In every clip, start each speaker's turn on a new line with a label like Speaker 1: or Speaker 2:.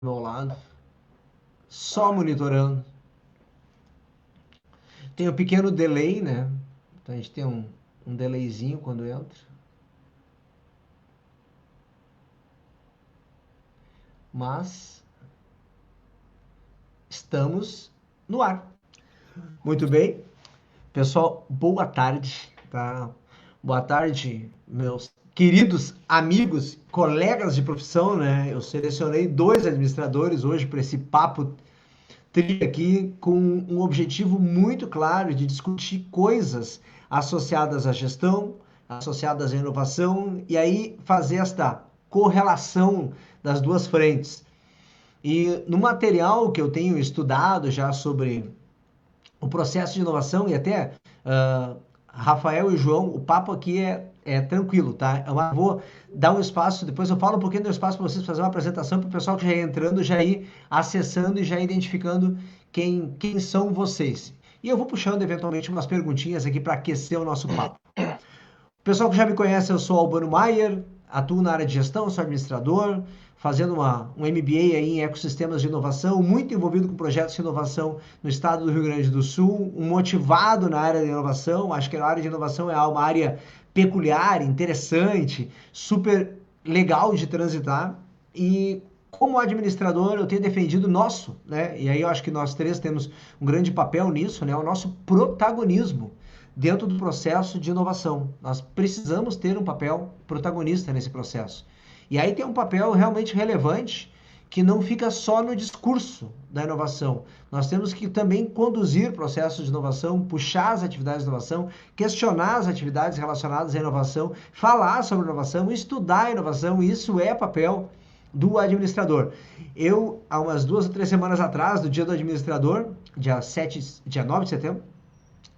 Speaker 1: do meu lado, só monitorando. Tem um pequeno delay, né? Então a gente tem um delayzinho quando entra. Mas estamos no ar. Muito bem. Pessoal, boa tarde, tá? Boa tarde, meus queridos amigos, colegas de profissão, né? Eu selecionei dois administradores hoje para esse papo aqui com um objetivo muito claro de discutir coisas associadas à gestão, associadas à inovação e aí fazer esta correlação das duas frentes. E no material que eu tenho estudado já sobre o processo de inovação e até Rafael e João, o papo aqui é tranquilo, tá? Eu vou dar um espaço, depois eu falo um pouquinho do espaço para vocês fazer uma apresentação para o pessoal que já ir entrando, já ir acessando e já identificando quem são vocês. E eu vou puxando eventualmente umas perguntinhas aqui para aquecer o nosso papo. O pessoal que já me conhece, eu sou Albano Maier, atuo na área de gestão, sou administrador, fazendo um MBA aí em ecossistemas de inovação, muito envolvido com projetos de inovação no estado do Rio Grande do Sul, um motivado na área de inovação. Acho que a área de inovação é uma área peculiar, interessante, super legal de transitar. E como administrador, eu tenho defendido o nosso, né? E aí eu acho que nós três temos um grande papel nisso, né? O nosso protagonismo dentro do processo de inovação. Nós precisamos ter um papel protagonista nesse processo. E aí tem um papel realmente relevante que não fica só no discurso da inovação. Nós temos que também conduzir processos de inovação, puxar as atividades de inovação, questionar as atividades relacionadas à inovação, falar sobre inovação, estudar a inovação. Isso é papel do administrador. Eu, há umas 2 ou 3 semanas atrás, do dia do administrador, dia 9 de setembro,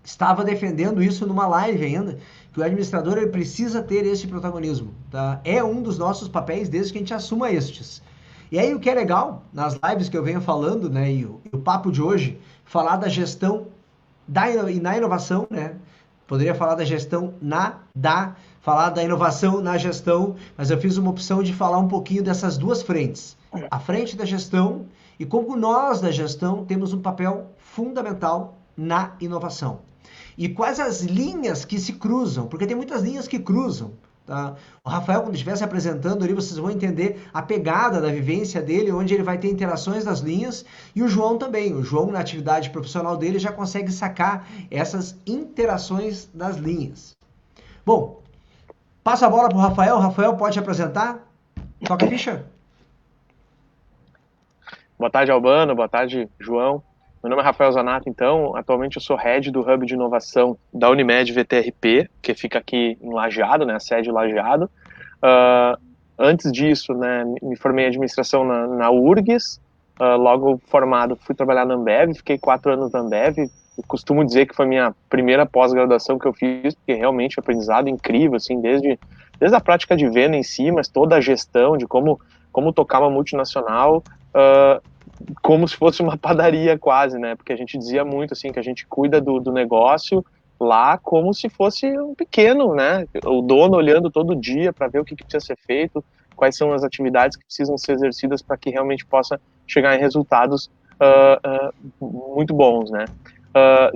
Speaker 1: estava defendendo isso numa live ainda, que o administrador ele precisa ter esse protagonismo. Tá? É um dos nossos papéis desde que a gente assuma estes. E aí o que é legal, nas lives que eu venho falando, né, e o papo de hoje, falar da gestão na inovação, né? Poderia falar da gestão falar da inovação na gestão, mas eu fiz uma opção de falar um pouquinho dessas duas frentes. A frente da gestão e como nós da gestão temos um papel fundamental na inovação. E quais as linhas que se cruzam, porque tem muitas linhas que cruzam. Tá? O Rafael, quando estiver se apresentando ali, vocês vão entender a pegada da vivência dele, onde ele vai ter interações das linhas, e o João também. O João, na atividade profissional dele, já consegue sacar essas interações das linhas. Bom, passa a bola para o Rafael. Rafael, pode apresentar? Toca a ficha.
Speaker 2: Boa tarde, Albano. Boa tarde, João. Meu nome é Rafael Zanato, então. Atualmente eu sou Head do Hub de Inovação da Unimed VTRP, que fica aqui em Lajeado, né, a sede Lajeado. Antes disso, né, me formei em administração na URGS. Logo formado, fui trabalhar na Ambev, fiquei 4 anos na Ambev. Eu costumo dizer que foi a minha primeira pós-graduação que eu fiz, porque realmente é um aprendizado incrível, assim, desde a prática de venda em si, mas toda a gestão de como tocar uma multinacional, como se fosse uma padaria quase, né? Porque a gente dizia muito assim que a gente cuida do negócio lá como se fosse um pequeno, né? O dono olhando todo dia para ver o que precisa ser feito, quais são as atividades que precisam ser exercidas para que realmente possa chegar em resultados muito bons, né?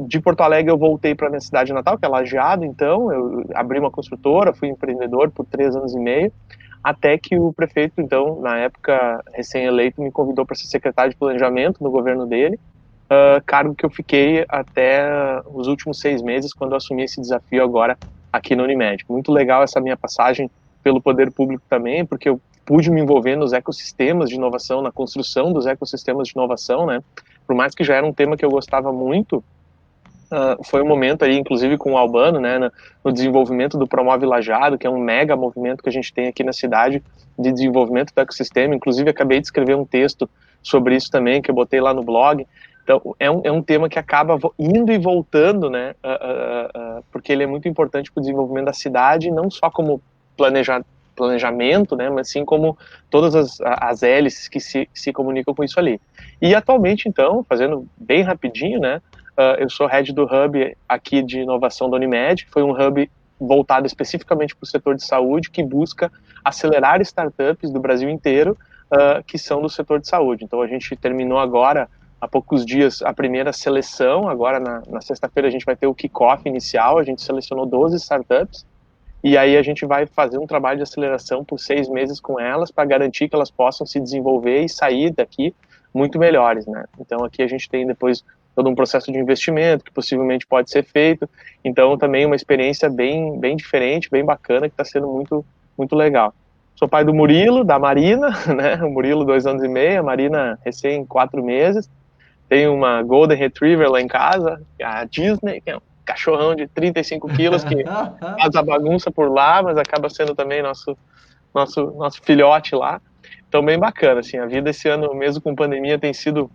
Speaker 2: De Porto Alegre eu voltei para minha cidade natal, que é Lajeado, então eu abri uma construtora, fui empreendedor por 3 anos e meio, até que o prefeito, então, na época recém-eleito, me convidou para ser secretário de planejamento no governo dele, cargo que eu fiquei até os últimos 6 meses, quando eu assumi esse desafio agora aqui na Unimed. Muito legal essa minha passagem pelo poder público também, porque eu pude me envolver nos ecossistemas de inovação, na construção dos ecossistemas de inovação, né? Por mais que já era um tema que eu gostava muito, foi um momento aí, inclusive com o Albano, né, no desenvolvimento do Promove Lajeado, que é um mega movimento que a gente tem aqui na cidade de desenvolvimento do ecossistema. Inclusive, acabei de escrever um texto sobre isso também, que eu botei lá no blog. Então, é um tema que acaba indo e voltando, né, porque ele é muito importante para o desenvolvimento da cidade, não só como planejamento, né, mas sim como todas as hélices que se comunicam com isso ali. E atualmente, então, fazendo bem rapidinho, né, eu sou head do hub aqui de inovação da Unimed, que foi um hub voltado especificamente para o setor de saúde, que busca acelerar startups do Brasil inteiro que são do setor de saúde. Então a gente terminou agora, há poucos dias, a primeira seleção. Agora na sexta-feira a gente vai ter o kickoff inicial. A gente selecionou 12 startups e aí a gente vai fazer um trabalho de aceleração por 6 meses com elas para garantir que elas possam se desenvolver e sair daqui muito melhores, né? Então aqui a gente tem depois todo um processo de investimento que possivelmente pode ser feito. Então também uma experiência bem diferente, bem bacana, que está sendo muito legal. Sou pai do Murilo, da Marina, né? O Murilo 2 anos e meio, a Marina recém 4 meses. Tem uma Golden Retriever lá em casa, a Disney, que é um cachorrão de 35 quilos que faz a bagunça por lá, mas acaba sendo também nosso filhote lá. Então, bem bacana, assim, a vida esse ano, mesmo com pandemia, tem sido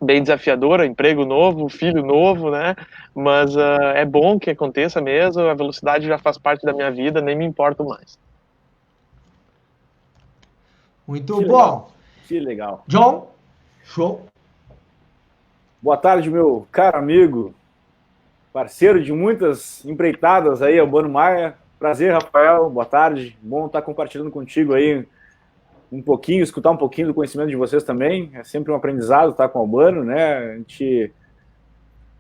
Speaker 2: bem desafiadora, emprego novo, filho novo, né? Mas é bom que aconteça mesmo, a velocidade já faz parte da minha vida, nem me importo mais.
Speaker 1: Muito que bom. Legal.
Speaker 3: Que legal.
Speaker 1: John, show.
Speaker 3: Boa tarde, meu caro amigo, parceiro de muitas empreitadas aí, Albano Maia. Prazer, Rafael, boa tarde. Bom estar compartilhando contigo aí um pouquinho, escutar um pouquinho do conhecimento de vocês também. É sempre um aprendizado estar com o Albano, né?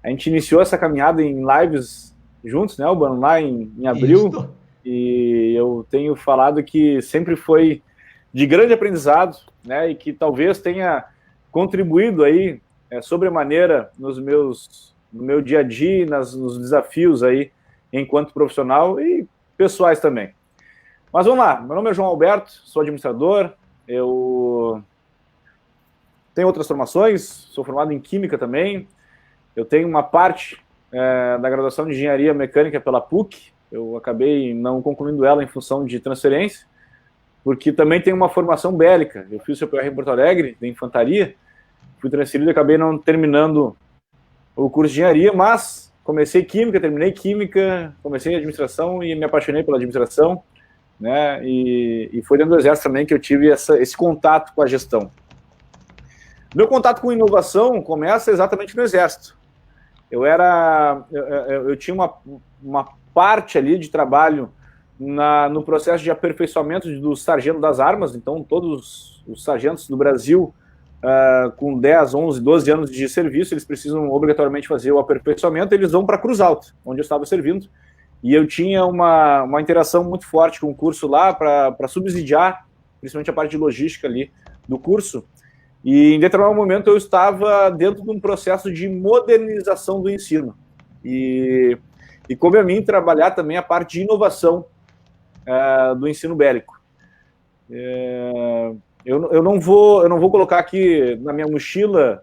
Speaker 3: A gente iniciou essa caminhada em lives juntos, né, Albano, lá em abril. Isso. E eu tenho falado que sempre foi de grande aprendizado, né? E que talvez tenha contribuído aí sobremaneira no meu dia a dia, nos desafios aí enquanto profissional e pessoais também. Mas vamos lá, meu nome é João Alberto, sou administrador, eu tenho outras formações, sou formado em Química também, eu tenho uma parte da graduação de Engenharia Mecânica pela PUC, eu acabei não concluindo ela em função de transferência, porque também tenho uma formação bélica, eu fiz o CPR em Porto Alegre, de infantaria, fui transferido e acabei não terminando o curso de engenharia, mas comecei química, terminei química, comecei administração e me apaixonei pela administração, né? E foi dentro do Exército também que eu tive esse contato com a gestão. Meu contato com inovação começa exatamente no Exército. Eu tinha uma parte ali de trabalho no processo de aperfeiçoamento do sargento das armas, então todos os sargentos do Brasil com 10, 11, 12 anos de serviço, eles precisam obrigatoriamente fazer o aperfeiçoamento, eles vão para Cruz Alta, onde eu estava servindo, e eu tinha uma interação muito forte com o curso lá, para subsidiar, principalmente a parte de logística ali do curso, e em determinado momento eu estava dentro de um processo de modernização do ensino, e coube a mim trabalhar também a parte de inovação do ensino bélico. Eu não vou colocar aqui na minha mochila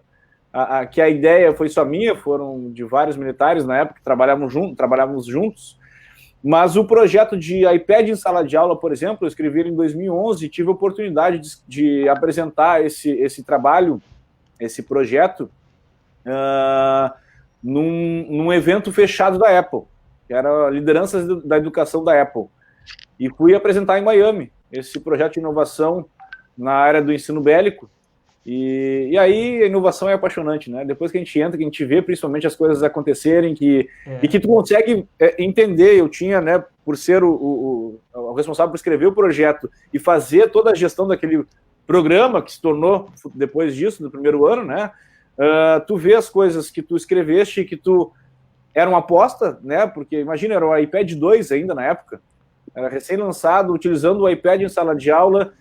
Speaker 3: que a ideia foi só minha, foram de vários militares na época que trabalhávamos juntos, mas o projeto de iPad em sala de aula, por exemplo, eu escrevi ele em 2011 e tive a oportunidade de apresentar esse trabalho, esse projeto, num evento fechado da Apple, que era Lideranças da Educação da Apple, e fui apresentar em Miami esse projeto de inovação na área do ensino bélico, e aí a inovação é apaixonante, né? Depois que a gente entra, que a gente vê principalmente as coisas acontecerem, e que tu consegue entender, eu tinha, né, por ser o responsável por escrever o projeto e fazer toda a gestão daquele programa, que se tornou, depois disso, no primeiro ano, né, tu vê as coisas que tu escreveste, que tu era uma aposta, né, porque imagina, era o iPad 2 ainda na época, era recém-lançado, utilizando o iPad em sala de aula,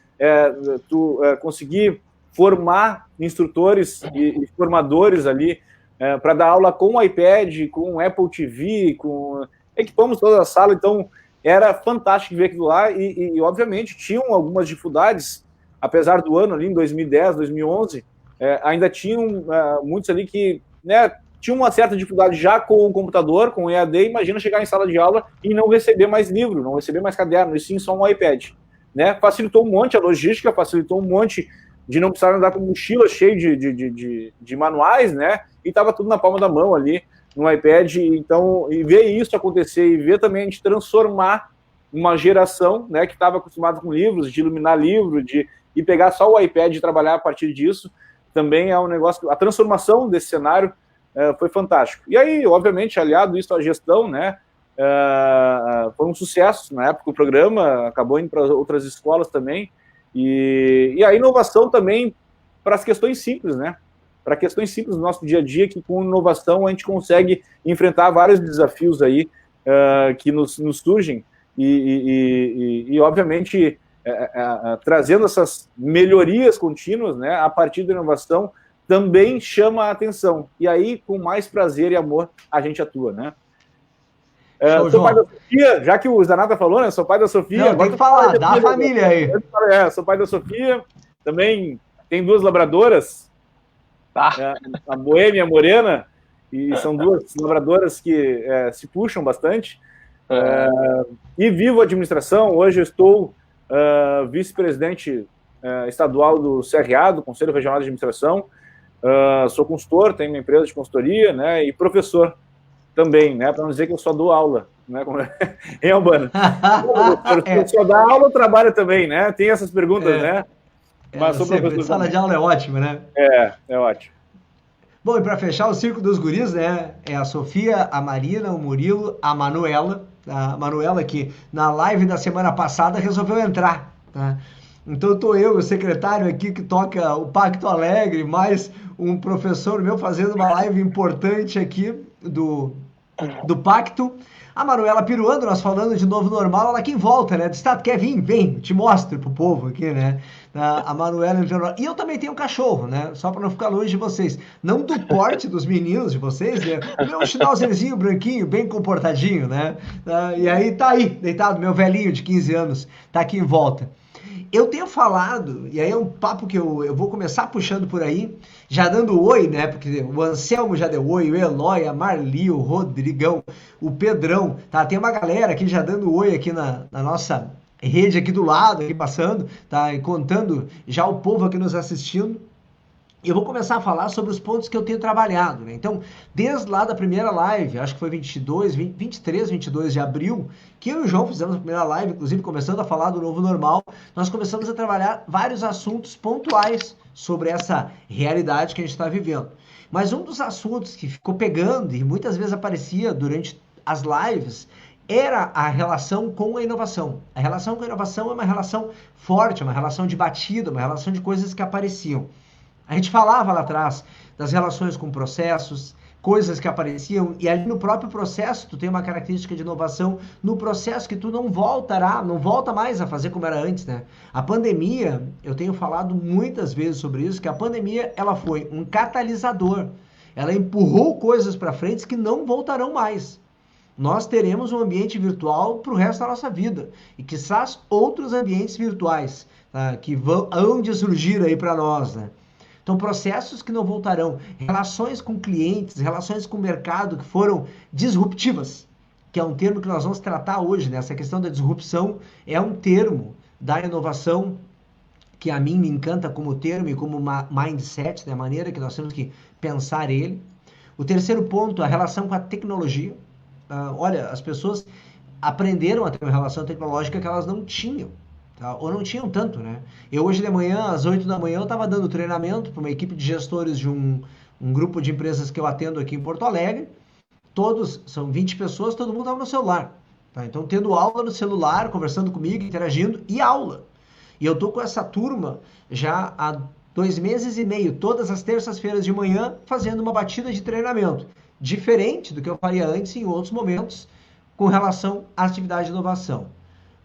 Speaker 3: conseguir formar instrutores e formadores ali para dar aula com o iPad, com o Apple TV, equipamos toda a sala, então era fantástico ver aquilo lá e obviamente tinham algumas dificuldades, apesar do ano ali em 2010, 2011, ainda tinham muitos ali que, né, tinham uma certa dificuldade já com o computador, com o EAD, imagina chegar em sala de aula e não receber mais livro, não receber mais caderno, e sim só um iPad. Né? Facilitou um monte a logística, facilitou um monte de não precisar andar com mochila cheia de manuais, né? E estava tudo na palma da mão ali no iPad. Então, e ver isso acontecer e ver também a gente transformar uma geração, né, que estava acostumada com livros, de iluminar livro, e pegar só o iPad e trabalhar a partir disso, também é um negócio. A transformação desse cenário foi fantástico. E aí, obviamente, aliado isso à gestão, né? Foi um sucesso na época o programa, acabou indo para outras escolas também, E a inovação também para as questões simples, né? Para questões simples do nosso dia a dia, que com inovação a gente consegue enfrentar vários desafios aí que nos surgem e obviamente, trazendo essas melhorias contínuas, né, a partir da inovação, também chama a atenção. E aí, com mais prazer e amor, a gente atua, né? Sou pai da Sofia, já que o Zanata falou, né? Sou pai da Sofia.
Speaker 1: Não, tem que falar, dá a família aí.
Speaker 3: Sou pai da Sofia, também tem 2 labradoras, a Boêmia e a Morena, e são 2 labradoras que se puxam bastante. E vivo a administração. Hoje eu estou vice-presidente estadual do CRA, do Conselho Regional de Administração. Sou consultor, tenho uma empresa de consultoria, né? E professor também, né? Para não dizer que eu só dou aula, né? Hein, Albano? Eu só dou aula, eu trabalho também, né? Tem essas perguntas, né?
Speaker 1: Mas sou professor. Sala de aula é ótimo, né?
Speaker 3: É ótimo.
Speaker 1: Bom, e para fechar o círculo dos guris, né? É a Sofia, a Marina, o Murilo, a Manuela. A Manuela que na live da semana passada resolveu entrar, tá? Então tô eu, o secretário aqui que toca o Pacto Alegre, mais um professor meu fazendo uma live importante aqui do Pacto. A Manuela piruando, nós falando de novo normal, ela aqui em volta, né? Do estado, quer vir? Vem, te mostro pro povo aqui, né? A Manuela entrando. E eu também tenho um cachorro, né? Só para não ficar longe de vocês. Não do porte dos meninos de vocês, né? O meu chinauzinho branquinho, bem comportadinho, né? E aí tá aí, deitado, meu velhinho de 15 anos, tá aqui em volta. Eu tenho falado, e aí é um papo que eu vou começar puxando por aí, já dando oi, né? Porque o Anselmo já deu oi, o Eloy, a Marli, o Rodrigão, o Pedrão, tá? Tem uma galera aqui já dando oi aqui na nossa rede aqui do lado, aqui passando, tá? E contando já o povo aqui nos assistindo. Eu vou começar a falar sobre os pontos que eu tenho trabalhado, né? Então, desde lá da primeira live, acho que foi 23, 22 de abril, que eu e o João fizemos a primeira live, inclusive começando a falar do novo normal, nós começamos a trabalhar vários assuntos pontuais sobre essa realidade que a gente está vivendo. Mas um dos assuntos que ficou pegando e muitas vezes aparecia durante as lives era a relação com a inovação. A relação com a inovação é uma relação forte, uma relação de batida, uma relação de coisas que apareciam. A gente falava lá atrás das relações com processos, coisas que apareciam, e ali no próprio processo tu tem uma característica de inovação no processo que tu não volta mais a fazer como era antes, né? A pandemia, eu tenho falado muitas vezes sobre isso, que a pandemia ela foi um catalisador. Ela empurrou coisas para frente que não voltarão mais. Nós teremos um ambiente virtual para o resto da nossa vida. E quizás outros ambientes virtuais, tá? Que vão de surgir aí para nós, né? Então, processos que não voltarão, relações com clientes, relações com o mercado que foram disruptivas, que é um termo que nós vamos tratar hoje, né? Essa questão da disrupção é um termo da inovação que a mim me encanta como termo e como mindset, né? A maneira que nós temos que pensar ele. O terceiro ponto, a relação com a tecnologia. Olha, as pessoas aprenderam a ter uma relação tecnológica que elas não tinham. Tá? Ou não tinham tanto, né? Eu hoje de manhã, às 8 da manhã, eu estava dando treinamento para uma equipe de gestores de um grupo de empresas que eu atendo aqui em Porto Alegre. Todos, são 20 pessoas, todo mundo estava no celular. Tá? Então, tendo aula no celular, conversando comigo, interagindo, e aula. E eu estou com essa turma já há 2 meses e meio, todas as terças-feiras de manhã, fazendo uma batida de treinamento. Diferente do que eu faria antes em outros momentos, com relação à atividade de inovação.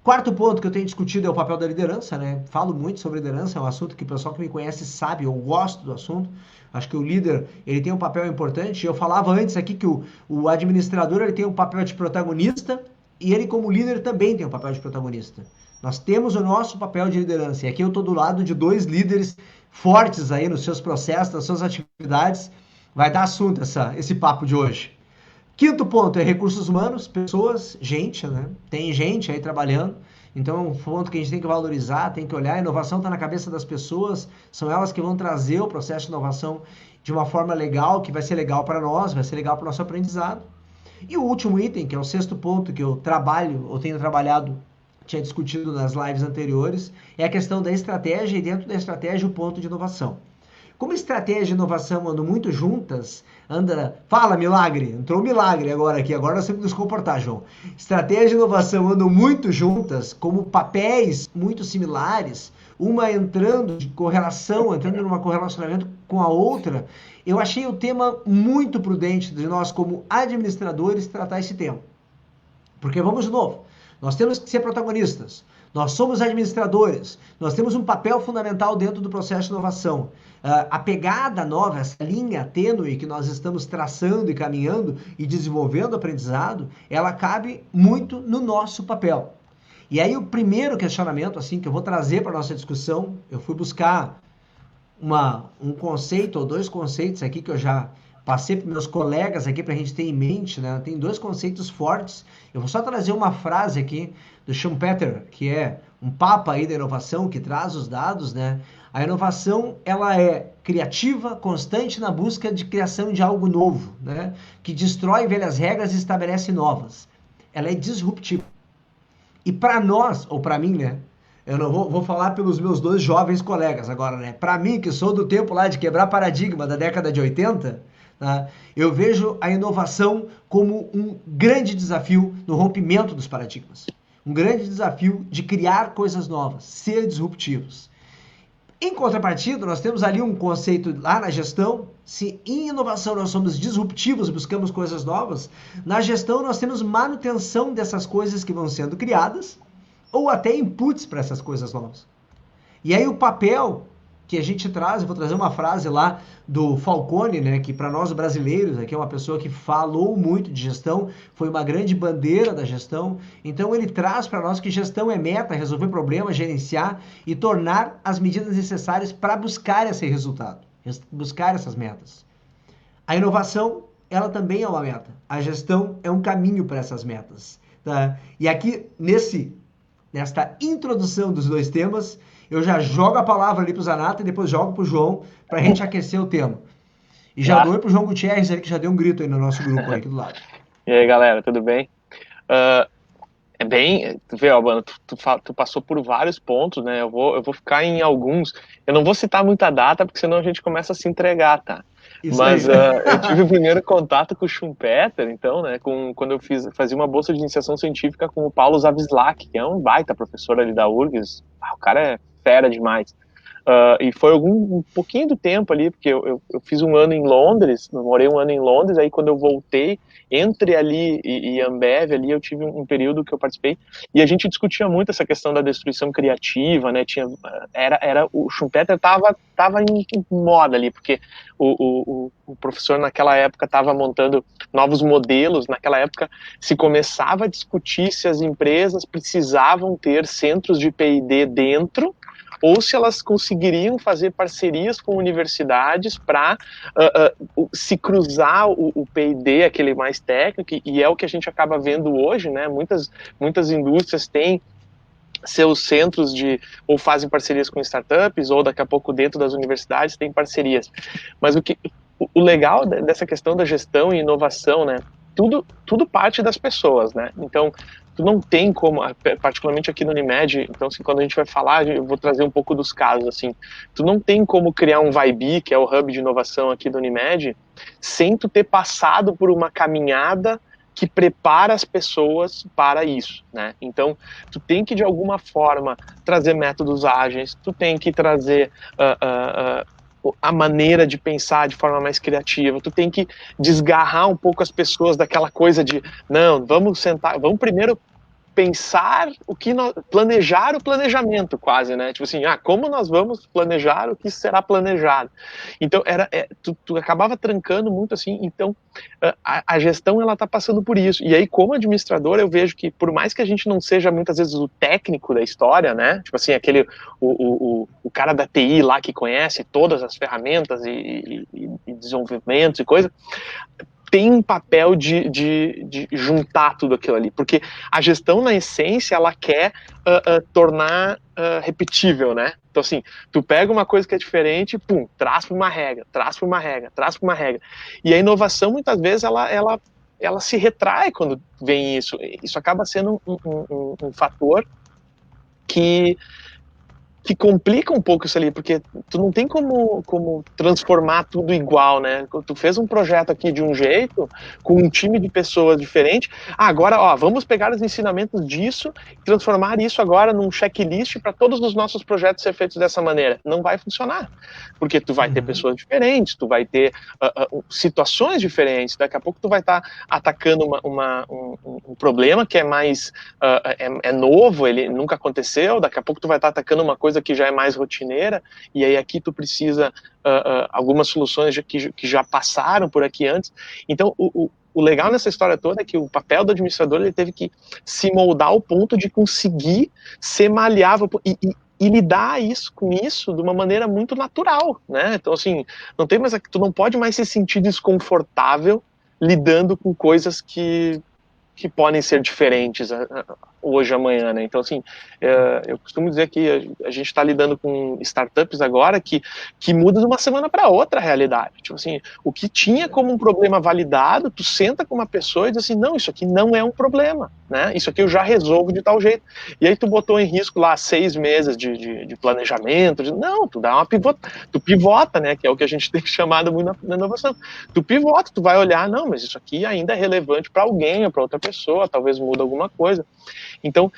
Speaker 1: Quarto ponto que eu tenho discutido é o papel da liderança, né? Falo muito sobre liderança, é um assunto que o pessoal que me conhece sabe, eu gosto do assunto. Acho que o líder, ele tem um papel importante. Eu falava antes aqui que o administrador, ele tem um papel de protagonista e ele como líder também tem um papel de protagonista. Nós temos o nosso papel de liderança. E aqui eu estou do lado de 2 líderes fortes aí nos seus processos, nas suas atividades. Vai dar assunto esse papo de hoje. Quinto ponto é recursos humanos, pessoas, gente, né? Tem gente aí trabalhando, então é um ponto que a gente tem que valorizar, tem que olhar, a inovação está na cabeça das pessoas, são elas que vão trazer o processo de inovação de uma forma legal, que vai ser legal para nós, vai ser legal para o nosso aprendizado. E o último item, que é o 6º ponto que eu tenho trabalhado, tinha discutido nas lives anteriores, é a questão da estratégia e dentro da estratégia o ponto de inovação. Como estratégia e inovação andam muito juntas, fala milagre, entrou um milagre agora aqui, agora nós temos que nos comportar, João. Estratégia e inovação andam muito juntas, como papéis muito similares, uma entrando de correlação, entrando num correlacionamento com a outra. Eu achei o tema muito prudente de nós, como administradores, tratar esse tema. Porque, vamos de novo, nós temos que ser protagonistas, nós somos administradores, nós temos um papel fundamental dentro do processo de inovação. A pegada nova, essa linha tênue que nós estamos traçando e caminhando e desenvolvendo aprendizado, ela cabe muito no nosso papel. E aí o primeiro questionamento assim, que eu vou trazer para a nossa discussão, eu fui buscar um conceito ou dois conceitos aqui que eu já passei para meus colegas aqui para a gente ter em mente, né? Tem dois conceitos fortes. Eu vou só trazer uma frase aqui do Schumpeter, que é um papa aí da inovação, que traz os dados, né? A inovação, ela é criativa, constante na busca de criação de algo novo, né? Que destrói velhas regras e estabelece novas. Ela é disruptiva. E para nós, ou para mim, né? Eu não vou falar pelos meus dois jovens colegas agora, né? Para mim, que sou do tempo lá de quebrar paradigma da década de 80, tá? Eu vejo a inovação como um grande desafio no rompimento dos paradigmas. Um grande desafio de criar coisas novas, ser disruptivos. Em contrapartida, nós temos ali um conceito lá na gestão. Se em inovação nós somos disruptivos, buscamos coisas novas, na gestão nós temos manutenção dessas coisas que vão sendo criadas, ou até inputs para essas coisas novas. E aí o papel que a gente traz, eu vou trazer uma frase lá do Falcone, né, que para nós brasileiros, aqui é uma pessoa que falou muito de gestão, foi uma grande bandeira da gestão, então ele traz para nós que gestão é meta, resolver problemas, gerenciar e tornar as medidas necessárias para buscar esse resultado, buscar essas metas. A inovação, ela também é uma meta, a gestão é um caminho para essas metas, tá? E aqui, nesta introdução dos dois temas, eu já jogo a palavra ali para o Zanata e depois jogo para o João para a gente aquecer o tema. E já dou para o João Gutierrez, ali, que já deu um grito aí no nosso grupo aí, aqui do lado.
Speaker 2: E aí, galera, tudo bem? É bem... Tu vê, Albano, tu passou por vários pontos, né? Eu vou ficar em alguns. Eu não vou citar muita data, porque senão a gente começa a se entregar, tá? Isso. Mas eu tive o primeiro contato com o Schumpeter, então, né, quando eu fazia uma bolsa de iniciação científica com o Paulo Zawislak, que é um baita professor ali da URGS. O cara é fera demais. E foi um pouquinho do tempo ali, porque eu fiz um ano em Londres, morei um ano em Londres, aí quando eu voltei, entre ali e Ambev, ali eu tive um período que eu participei, e a gente discutia muito essa questão da destruição criativa, né, o Schumpeter tava em moda ali, porque o professor naquela época estava montando novos modelos, naquela época se começava a discutir se as empresas precisavam ter centros de P&D dentro, ou se elas conseguiriam fazer parcerias com universidades para se cruzar o P&D, aquele mais técnico, e é o que a gente acaba vendo hoje, né? Muitas indústrias têm seus centros ou fazem parcerias com startups, ou daqui a pouco dentro das universidades tem parcerias. Mas o legal dessa questão da gestão e inovação, né? Tudo parte das pessoas, né? Então, tu não tem como, particularmente aqui no Unimed, então assim, quando a gente vai falar, eu vou trazer um pouco dos casos, assim, tu não tem como criar um Vibe, que é o hub de inovação aqui do Unimed, sem tu ter passado por uma caminhada que prepara as pessoas para isso, né? Então, tu tem que, de alguma forma, trazer métodos ágeis, tu tem que trazer a maneira de pensar de forma mais criativa, tu tem que desgarrar um pouco as pessoas daquela coisa de, não, vamos sentar, vamos primeiro pensar planejar o planejamento quase, né, tipo assim, como nós vamos planejar o que será planejado, então tu acabava trancando muito assim, então a gestão ela tá passando por isso, e aí como administrador eu vejo que por mais que a gente não seja muitas vezes o técnico da história, né, tipo assim, o cara da TI lá que conhece todas as ferramentas e desenvolvimentos e coisa, tem um papel de juntar tudo aquilo ali, porque a gestão, na essência, ela quer tornar repetível, né? Então, assim, tu pega uma coisa que é diferente, pum, traz para uma regra, traz para uma regra, traz para uma regra. E a inovação, muitas vezes, ela se retrai quando vem isso. Isso acaba sendo um fator que que complica um pouco isso ali, porque tu não tem como transformar tudo igual, né? Tu fez um projeto aqui de um jeito, com um time de pessoas diferente, agora, ó, vamos pegar os ensinamentos disso e transformar isso agora num checklist para todos os nossos projetos ser feitos dessa maneira. Não vai funcionar, porque tu vai ter pessoas diferentes, tu vai ter situações diferentes, daqui a pouco tu vai estar atacando um problema que é mais é novo, ele nunca aconteceu, daqui a pouco tu vai estar atacando uma coisa que já é mais rotineira, e aí aqui tu precisa algumas soluções que já passaram por aqui antes. Então, o legal nessa história toda é que o papel do administrador, ele teve que se moldar ao ponto de conseguir ser maleável e lidar com isso de uma maneira muito natural, né? Então, assim, tu não pode mais se sentir desconfortável lidando com coisas que podem ser diferentes hoje, amanhã, né? Então, assim, eu costumo dizer que a gente está lidando com startups agora que muda de uma semana para outra a realidade. Tipo assim, o que tinha como um problema validado, tu senta com uma pessoa e diz assim, não, isso aqui não é um problema, né? Isso aqui eu já resolvo de tal jeito. E aí tu botou em risco lá 6 meses de planejamento, não, tu dá uma tu pivota, né? Que é o que a gente tem chamado muito na inovação. Tu pivota, tu vai olhar, não, mas isso aqui ainda é relevante para alguém ou para outra pessoa, talvez muda alguma coisa. Então,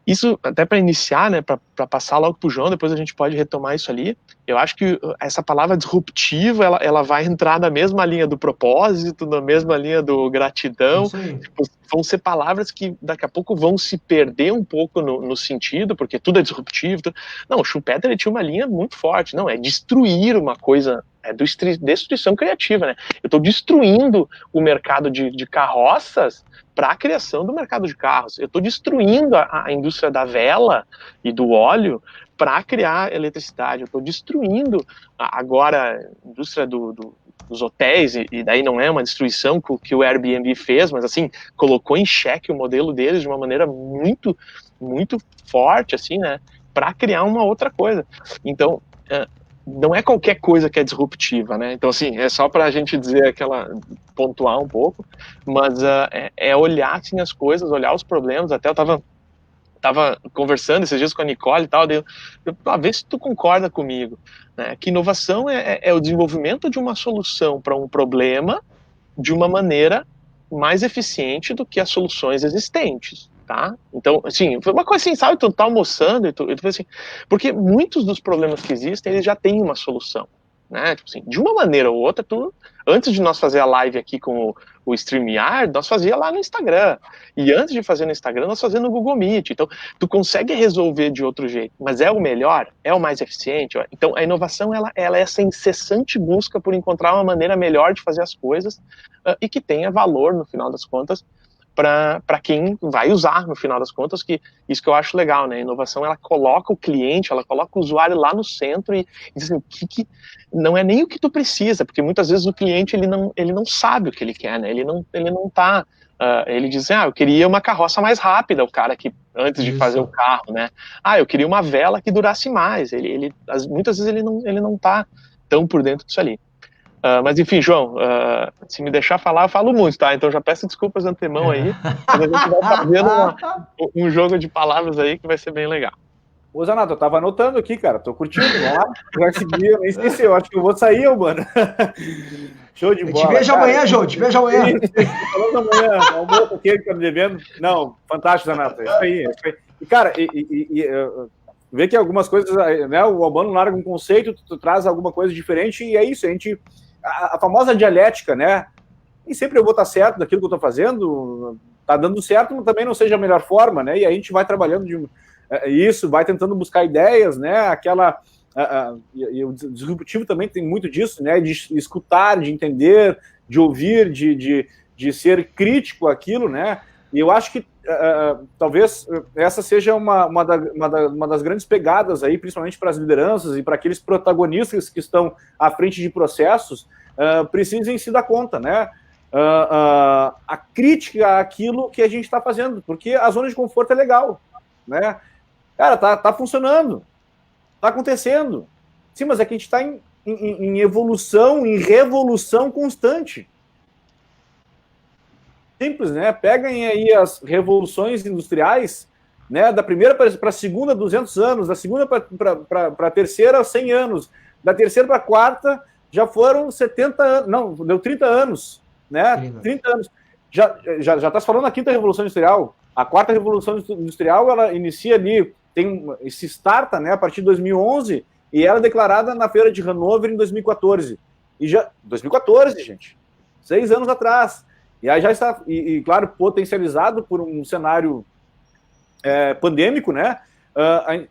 Speaker 2: isso até para iniciar, né, para passar logo para o João, depois a gente pode retomar isso ali. Eu acho que essa palavra disruptivo, ela vai entrar na mesma linha do propósito, na mesma linha do gratidão. Tipo, vão ser palavras que daqui a pouco vão se perder um pouco no sentido, porque tudo é disruptivo. Não, o Schumpeter, ele tinha uma linha muito forte. Não, é destruir uma coisa, é destruição criativa, né? Eu estou destruindo o mercado de carroças para a criação do mercado de carros. Eu estou destruindo a indústria da vela e do óleo para criar eletricidade. Eu estou destruindo agora a indústria dos hotéis, e daí não é uma destruição que o Airbnb fez, mas assim, colocou em xeque o modelo deles de uma maneira muito, muito forte, assim, né, para criar uma outra coisa. Então, não é qualquer coisa que é disruptiva, né? Então, assim, é só para a gente dizer pontuar um pouco, mas é olhar, assim, as coisas, olhar os problemas. Até eu tava conversando esses dias com a Nicole e tal, ver se tu concorda comigo, né? Que inovação é o desenvolvimento de uma solução para um problema de uma maneira mais eficiente do que as soluções existentes. Tá? Então, assim, foi uma coisa assim, sabe, tu tá almoçando e tu assim, porque muitos dos problemas que existem, eles já têm uma solução, né? Tipo assim, de uma maneira ou outra, antes de nós fazer a live aqui com o StreamYard, nós fazia lá no Instagram, e antes de fazer no Instagram, nós fazia no Google Meet. Então, tu consegue resolver de outro jeito, mas é o melhor? É o mais eficiente? Então, a inovação, ela é essa incessante busca por encontrar uma maneira melhor de fazer as coisas e que tenha valor, no final das contas, para quem vai usar, no final das contas, que isso que eu acho legal, né? A inovação, ela coloca o cliente, ela coloca o usuário lá no centro e diz assim, que não é nem o que tu precisa, porque muitas vezes o cliente, ele não sabe o que ele quer, né? Ele não tá... ele diz, eu queria uma carroça mais rápida, o cara que, antes de fazer o carro, né? Eu queria uma vela que durasse mais. Muitas vezes ele não tá tão por dentro disso ali. Mas enfim, João, se me deixar falar, eu falo muito, tá? Então já peço desculpas de antemão aí, mas a gente vai fazendo um jogo de palavras aí que vai ser bem legal.
Speaker 3: Ô, Zanato, eu tava anotando aqui, cara, tô curtindo, vamos lá, já segui, eu nem esqueci, eu acho que eu vou sair, mano. Show de bola.
Speaker 1: Te vejo amanhã, João, te vejo amanhã.
Speaker 3: Falando amanhã, o almoço aqui que tá me devendo. Não, fantástico, Zanato, isso aí. E, cara, vê que algumas coisas, né, o Albano larga um conceito, tu traz alguma coisa diferente, e é isso, a famosa dialética, né? Nem sempre eu vou estar certo daquilo que eu estou fazendo, tá dando certo, mas também não seja a melhor forma, né? E a gente vai trabalhando isso, vai tentando buscar ideias, né? E o disruptivo também tem muito disso, né? De escutar, de entender, de ouvir, de ser crítico àquilo, né? E eu acho que talvez essa seja uma das grandes pegadas aí, principalmente para as lideranças e para aqueles protagonistas que estão à frente de processos, precisem se dar conta, né? A crítica àquilo que a gente está fazendo, porque a zona de conforto é legal, né? Cara, tá funcionando, tá acontecendo. Sim, mas é que a gente está em evolução, em revolução constante. Simples, né? Peguem aí as revoluções industriais, né? Da primeira para a segunda, 200 anos, da segunda para a terceira, 100 anos, da terceira para a quarta, já foram 70 anos, não, deu 30 anos, né? 30 anos. Já está se falando da quinta revolução industrial. A quarta revolução industrial, ela inicia ali, se starta, né, a partir de 2011, e ela é declarada na Feira de Hannover em 2014. 2014, gente, 6 anos atrás. E aí já está, claro, potencializado por um cenário pandêmico, né?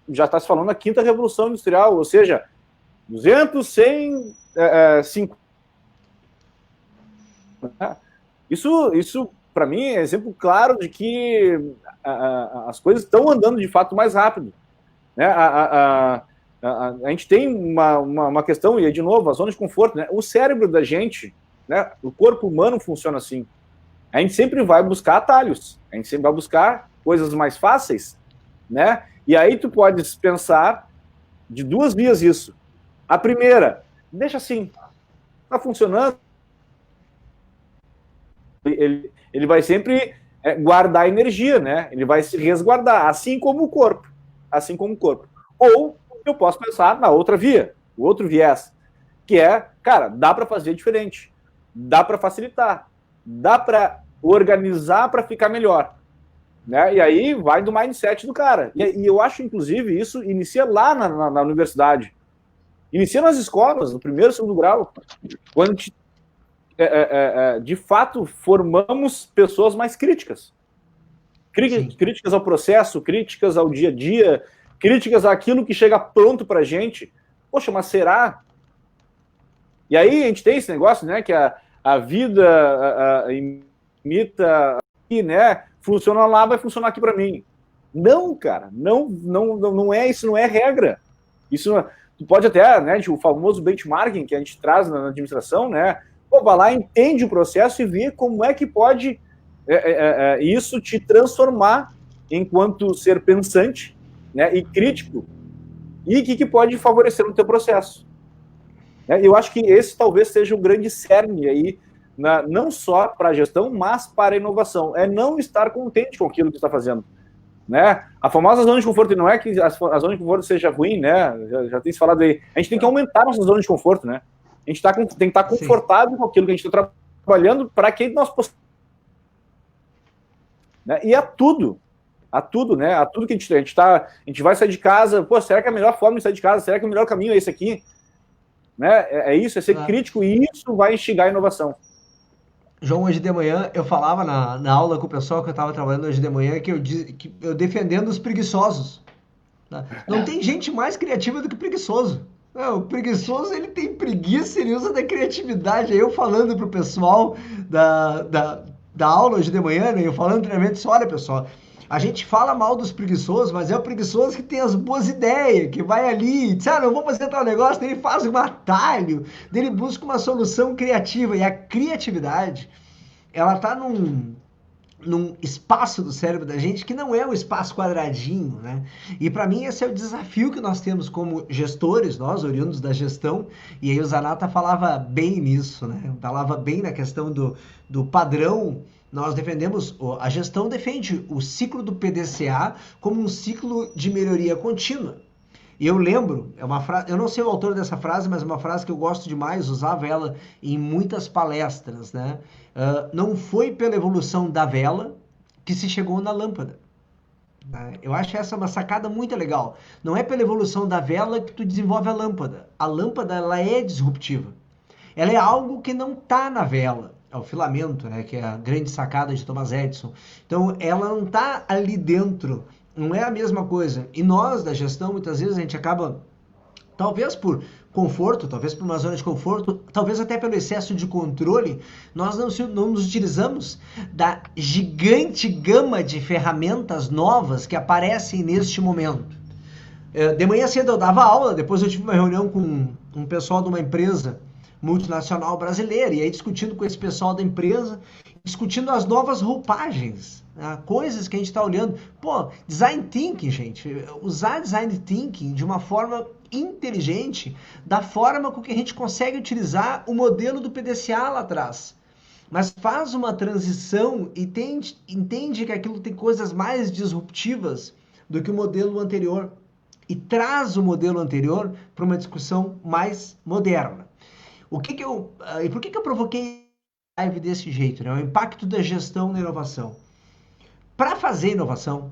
Speaker 3: Já está se falando da quinta revolução industrial, ou seja, 200, 100, 5. Isso para mim, é exemplo claro de que as coisas estão andando de fato mais rápido. Né? A gente tem uma questão, e de novo, a zona de conforto. Né? O cérebro da gente, né? O corpo humano funciona assim. A gente sempre vai buscar atalhos, a gente sempre vai buscar coisas mais fáceis. Né? E aí tu podes pensar de duas vias isso. A primeira, deixa assim, está funcionando. Ele vai sempre guardar energia, né? Ele vai se resguardar, assim como o corpo. Assim como o corpo. Ou eu posso pensar na outra via, o outro viés, que é, cara, dá para fazer diferente, dá para facilitar, dá para organizar para ficar melhor. Né? E aí vai do mindset do cara. E eu acho, inclusive, isso inicia lá na universidade. Inicia nas escolas, no primeiro e segundo grau, quando a gente de fato, formamos pessoas mais críticas. Críticas ao processo, críticas ao dia a dia, críticas àquilo que chega pronto pra gente. Poxa, mas será? E aí a gente tem esse negócio, né, que a vida imita, né, funciona lá, vai funcionar aqui para mim. Não, cara, não é isso, não é regra. Isso tu pode até, né, o famoso benchmarking que a gente traz na administração, né, vai lá, entende o processo e vê como é que pode isso te transformar enquanto ser pensante, né, e crítico, e o que pode favorecer no teu processo. Eu acho que esse talvez seja o grande cerne aí, não só para a gestão, mas para a inovação. É não estar contente com aquilo que está fazendo. Né? A famosa zona de conforto, não é que a zona de conforto seja ruim, né? Já tem se falado aí. A gente tem que aumentar nossa zona de conforto, né? A gente tem que estar confortável com aquilo que a gente está trabalhando para que nós possamos. Né? E a tudo, né? A tudo que a gente vai sair de casa, pô, será que é a melhor forma de sair de casa? Será que o melhor caminho é esse aqui? Né? É isso, é ser crítico, e isso vai instigar a inovação.
Speaker 1: João, hoje de manhã, eu falava na aula com o pessoal que eu estava trabalhando hoje de manhã, que eu defendendo os preguiçosos. Tá? Não tem gente mais criativa do que preguiçoso. O preguiçoso, ele tem preguiça, ele usa da criatividade. Aí eu falando pro pessoal da aula hoje de manhã, né, eu falando treinamento, disse, olha, pessoal, a gente fala mal dos preguiçosos, mas é o preguiçoso que tem as boas ideias, que vai ali, diz, não vou fazer tal negócio, daí ele faz um atalho, daí ele busca uma solução criativa. E a criatividade, ela tá num espaço do cérebro da gente que não é um espaço quadradinho, né? E para mim esse é o desafio que nós temos como gestores, nós, oriundos da gestão, e aí o Zanata falava bem nisso, né? Falava bem na questão do padrão. Nós defendemos, a gestão defende o ciclo do PDCA como um ciclo de melhoria contínua. E eu lembro, é uma frase, eu não sei o autor dessa frase, mas é uma frase que eu gosto demais, usava ela em muitas palestras, né? Não foi pela evolução da vela que se chegou na lâmpada. Eu acho essa uma sacada muito legal. Não é pela evolução da vela que tu desenvolve a lâmpada. A lâmpada, ela é disruptiva. Ela é algo que não está na vela. É o filamento, né? Que é a grande sacada de Thomas Edison. Então, ela não está ali dentro. Não é a mesma coisa. E nós, da gestão, muitas vezes a gente acaba, talvez por conforto, talvez por uma zona de conforto, talvez até pelo excesso de controle, nós não nos utilizamos da gigante gama de ferramentas novas que aparecem neste momento. De manhã cedo eu dava aula, depois eu tive uma reunião com um pessoal de uma empresa multinacional brasileira, e aí discutindo com esse pessoal da empresa, discutindo as novas roupagens, coisas que a gente está olhando. Pô, design thinking, gente, usar design thinking de uma forma inteligente, da forma com que a gente consegue utilizar o modelo do PDCA lá atrás. Mas faz uma transição e entende que aquilo tem coisas mais disruptivas do que o modelo anterior e traz o modelo anterior para uma discussão mais moderna. E por que eu provoquei a live desse jeito, né? O impacto da gestão na inovação. Para fazer inovação,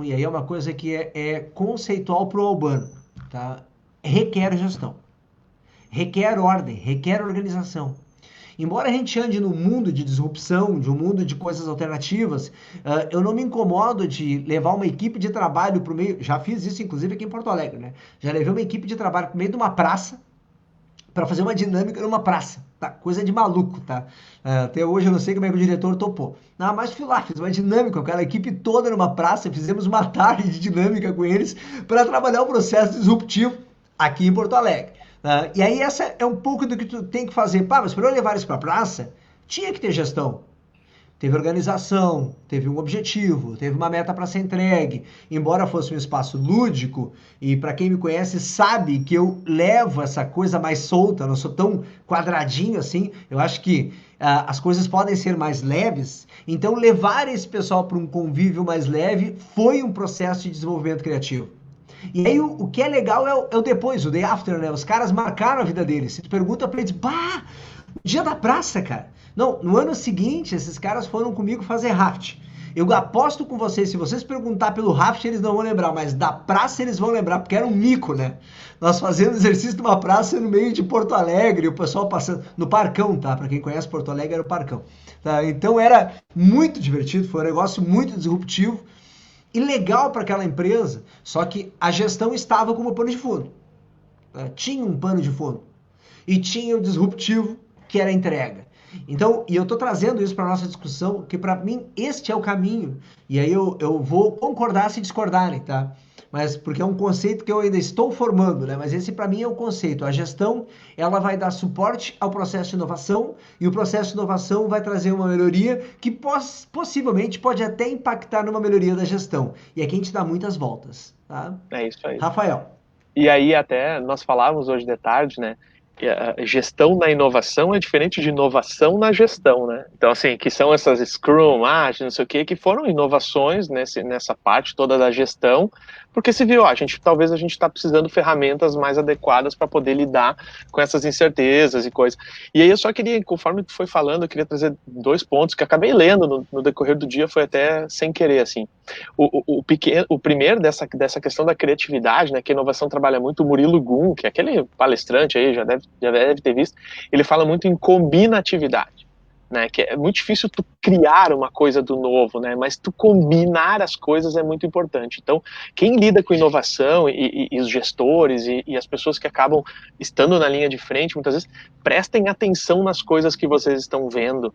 Speaker 1: e aí é uma coisa que é conceitual para o Albano, tá? Requer gestão, requer ordem, requer organização. Embora a gente ande num mundo de disrupção, de um mundo de coisas alternativas, eu não me incomodo de levar uma equipe de trabalho para o meio. Já fiz isso, inclusive, aqui em Porto Alegre, né? Já levei uma equipe de trabalho para o meio de uma praça para fazer uma dinâmica numa praça. Tá? Coisa de maluco, tá? Até hoje eu não sei como é que o diretor topou. Não, mas fui lá, fiz uma dinâmica com aquela equipe toda numa praça, fizemos uma tarde de dinâmica com eles para trabalhar o processo disruptivo aqui em Porto Alegre. E aí essa é um pouco do que tu tem que fazer. Pá, mas para eu levar isso para a praça, tinha que ter gestão. Teve organização, teve um objetivo, teve uma meta para ser entregue. Embora fosse um espaço lúdico, e para quem me conhece sabe que eu levo essa coisa mais solta, não sou tão quadradinho assim, eu acho que as coisas podem ser mais leves. Então levar esse pessoal para um convívio mais leve foi um processo de desenvolvimento criativo. E aí o que é legal é o depois, o day after, né? Os caras marcaram a vida deles. Se tu pergunta pra eles, bah, dia da praça, cara. Não, no ano seguinte, esses caras foram comigo fazer raft. Eu aposto com vocês, se vocês perguntar pelo raft, eles não vão lembrar, mas da praça eles vão lembrar, porque era um mico, né? Nós fazendo exercício numa praça no meio de Porto Alegre, o pessoal passando, no Parcão, tá? Pra quem conhece Porto Alegre, era o Parcão. Tá? Então era muito divertido, foi um negócio muito disruptivo e legal para aquela empresa, só que a gestão estava como pano de fundo. Tinha um pano de fundo. E tinha o disruptivo, que era a entrega. Então, e eu estou trazendo isso para a nossa discussão, que para mim este é o caminho. E aí eu vou concordar se discordarem, tá? Mas porque é um conceito que eu ainda estou formando, né? Mas esse para mim é o conceito. A gestão, ela vai dar suporte ao processo de inovação e o processo de inovação vai trazer uma melhoria que possivelmente pode até impactar numa melhoria da gestão. E aqui a gente dá muitas voltas, tá?
Speaker 2: É isso aí.
Speaker 1: Rafael.
Speaker 2: E aí até nós falávamos hoje de tarde, né? A gestão na inovação é diferente de inovação na gestão, né? Então, assim, que são essas Scrum, não sei o que foram inovações nessa parte toda da gestão, porque se viu, talvez a gente está precisando de ferramentas mais adequadas para poder lidar com essas incertezas e coisas. E aí eu só queria, conforme tu foi falando, eu queria trazer 2 pontos que eu acabei lendo no decorrer do dia, foi até sem querer, assim. O primeiro dessa questão da criatividade, né, que a inovação trabalha muito, o Murilo Gun, que é aquele palestrante aí, já deve ter visto, ele fala muito em combinatividade, né, que é muito difícil tu criar uma coisa do novo, né, mas tu combinar as coisas é muito importante. Então, quem lida com inovação e os gestores e as pessoas que acabam estando na linha de frente, muitas vezes, prestem atenção nas coisas que vocês estão vendo,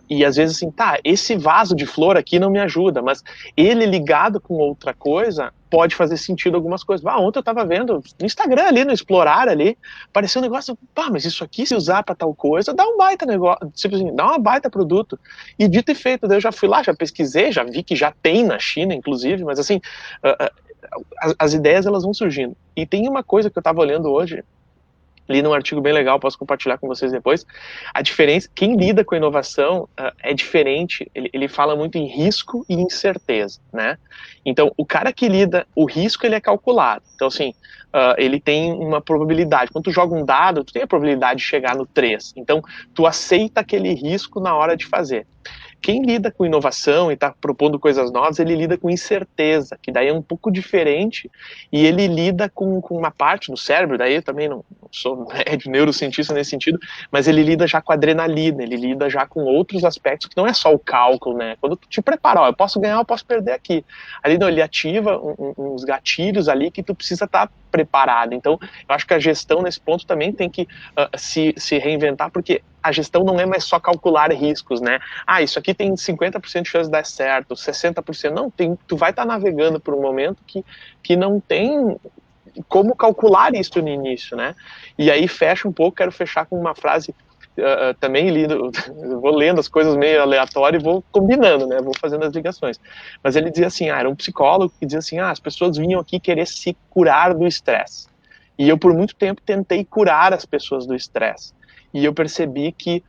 Speaker 2: e às vezes assim, esse vaso de flor aqui não me ajuda, mas ele ligado com outra coisa pode fazer sentido algumas coisas. Ontem eu tava vendo no Instagram ali, no Explorar ali, pareceu um negócio, mas isso aqui se usar para tal coisa, dá um baita negócio, tipo assim, dá uma baita produto. E dito e feito, daí eu já fui lá, já pesquisei, já vi que já tem na China, inclusive, mas assim, as ideias elas vão surgindo. E tem uma coisa que eu tava olhando hoje, li num artigo bem legal, posso compartilhar com vocês depois, a diferença, quem lida com a inovação é diferente, ele fala muito em risco e incerteza, né? Então, o cara que lida, o risco ele é calculado, então assim, ele tem uma probabilidade, quando tu joga um dado, tu tem a probabilidade de chegar no 3, então tu aceita aquele risco na hora de fazer. Quem lida com inovação e está propondo coisas novas, ele lida com incerteza, que daí é um pouco diferente, e ele lida com uma parte do cérebro, daí eu também não sou neurocientista nesse sentido, mas ele lida já com adrenalina, ele lida já com outros aspectos, que não é só o cálculo, né? Quando tu te prepara, eu posso ganhar, eu posso perder aqui. Ali não, ele ativa uns gatilhos ali que tu precisa estar preparado. Então, eu acho que a gestão nesse ponto também tem que se reinventar, porque a gestão não é mais só calcular riscos, né? Isso aqui tem 50% de chance de dar certo, 60%. Não, tu vai estar navegando por um momento que não tem como calcular isso no início, né? E aí fecha um pouco, quero fechar com uma frase também lido, vou lendo as coisas meio aleatórias e vou combinando, né? Vou fazendo as ligações. Mas ele dizia assim, era um psicólogo que dizia assim, as pessoas vinham aqui querer se curar do estresse. E eu por muito tempo tentei curar as pessoas do estresse. E eu percebi que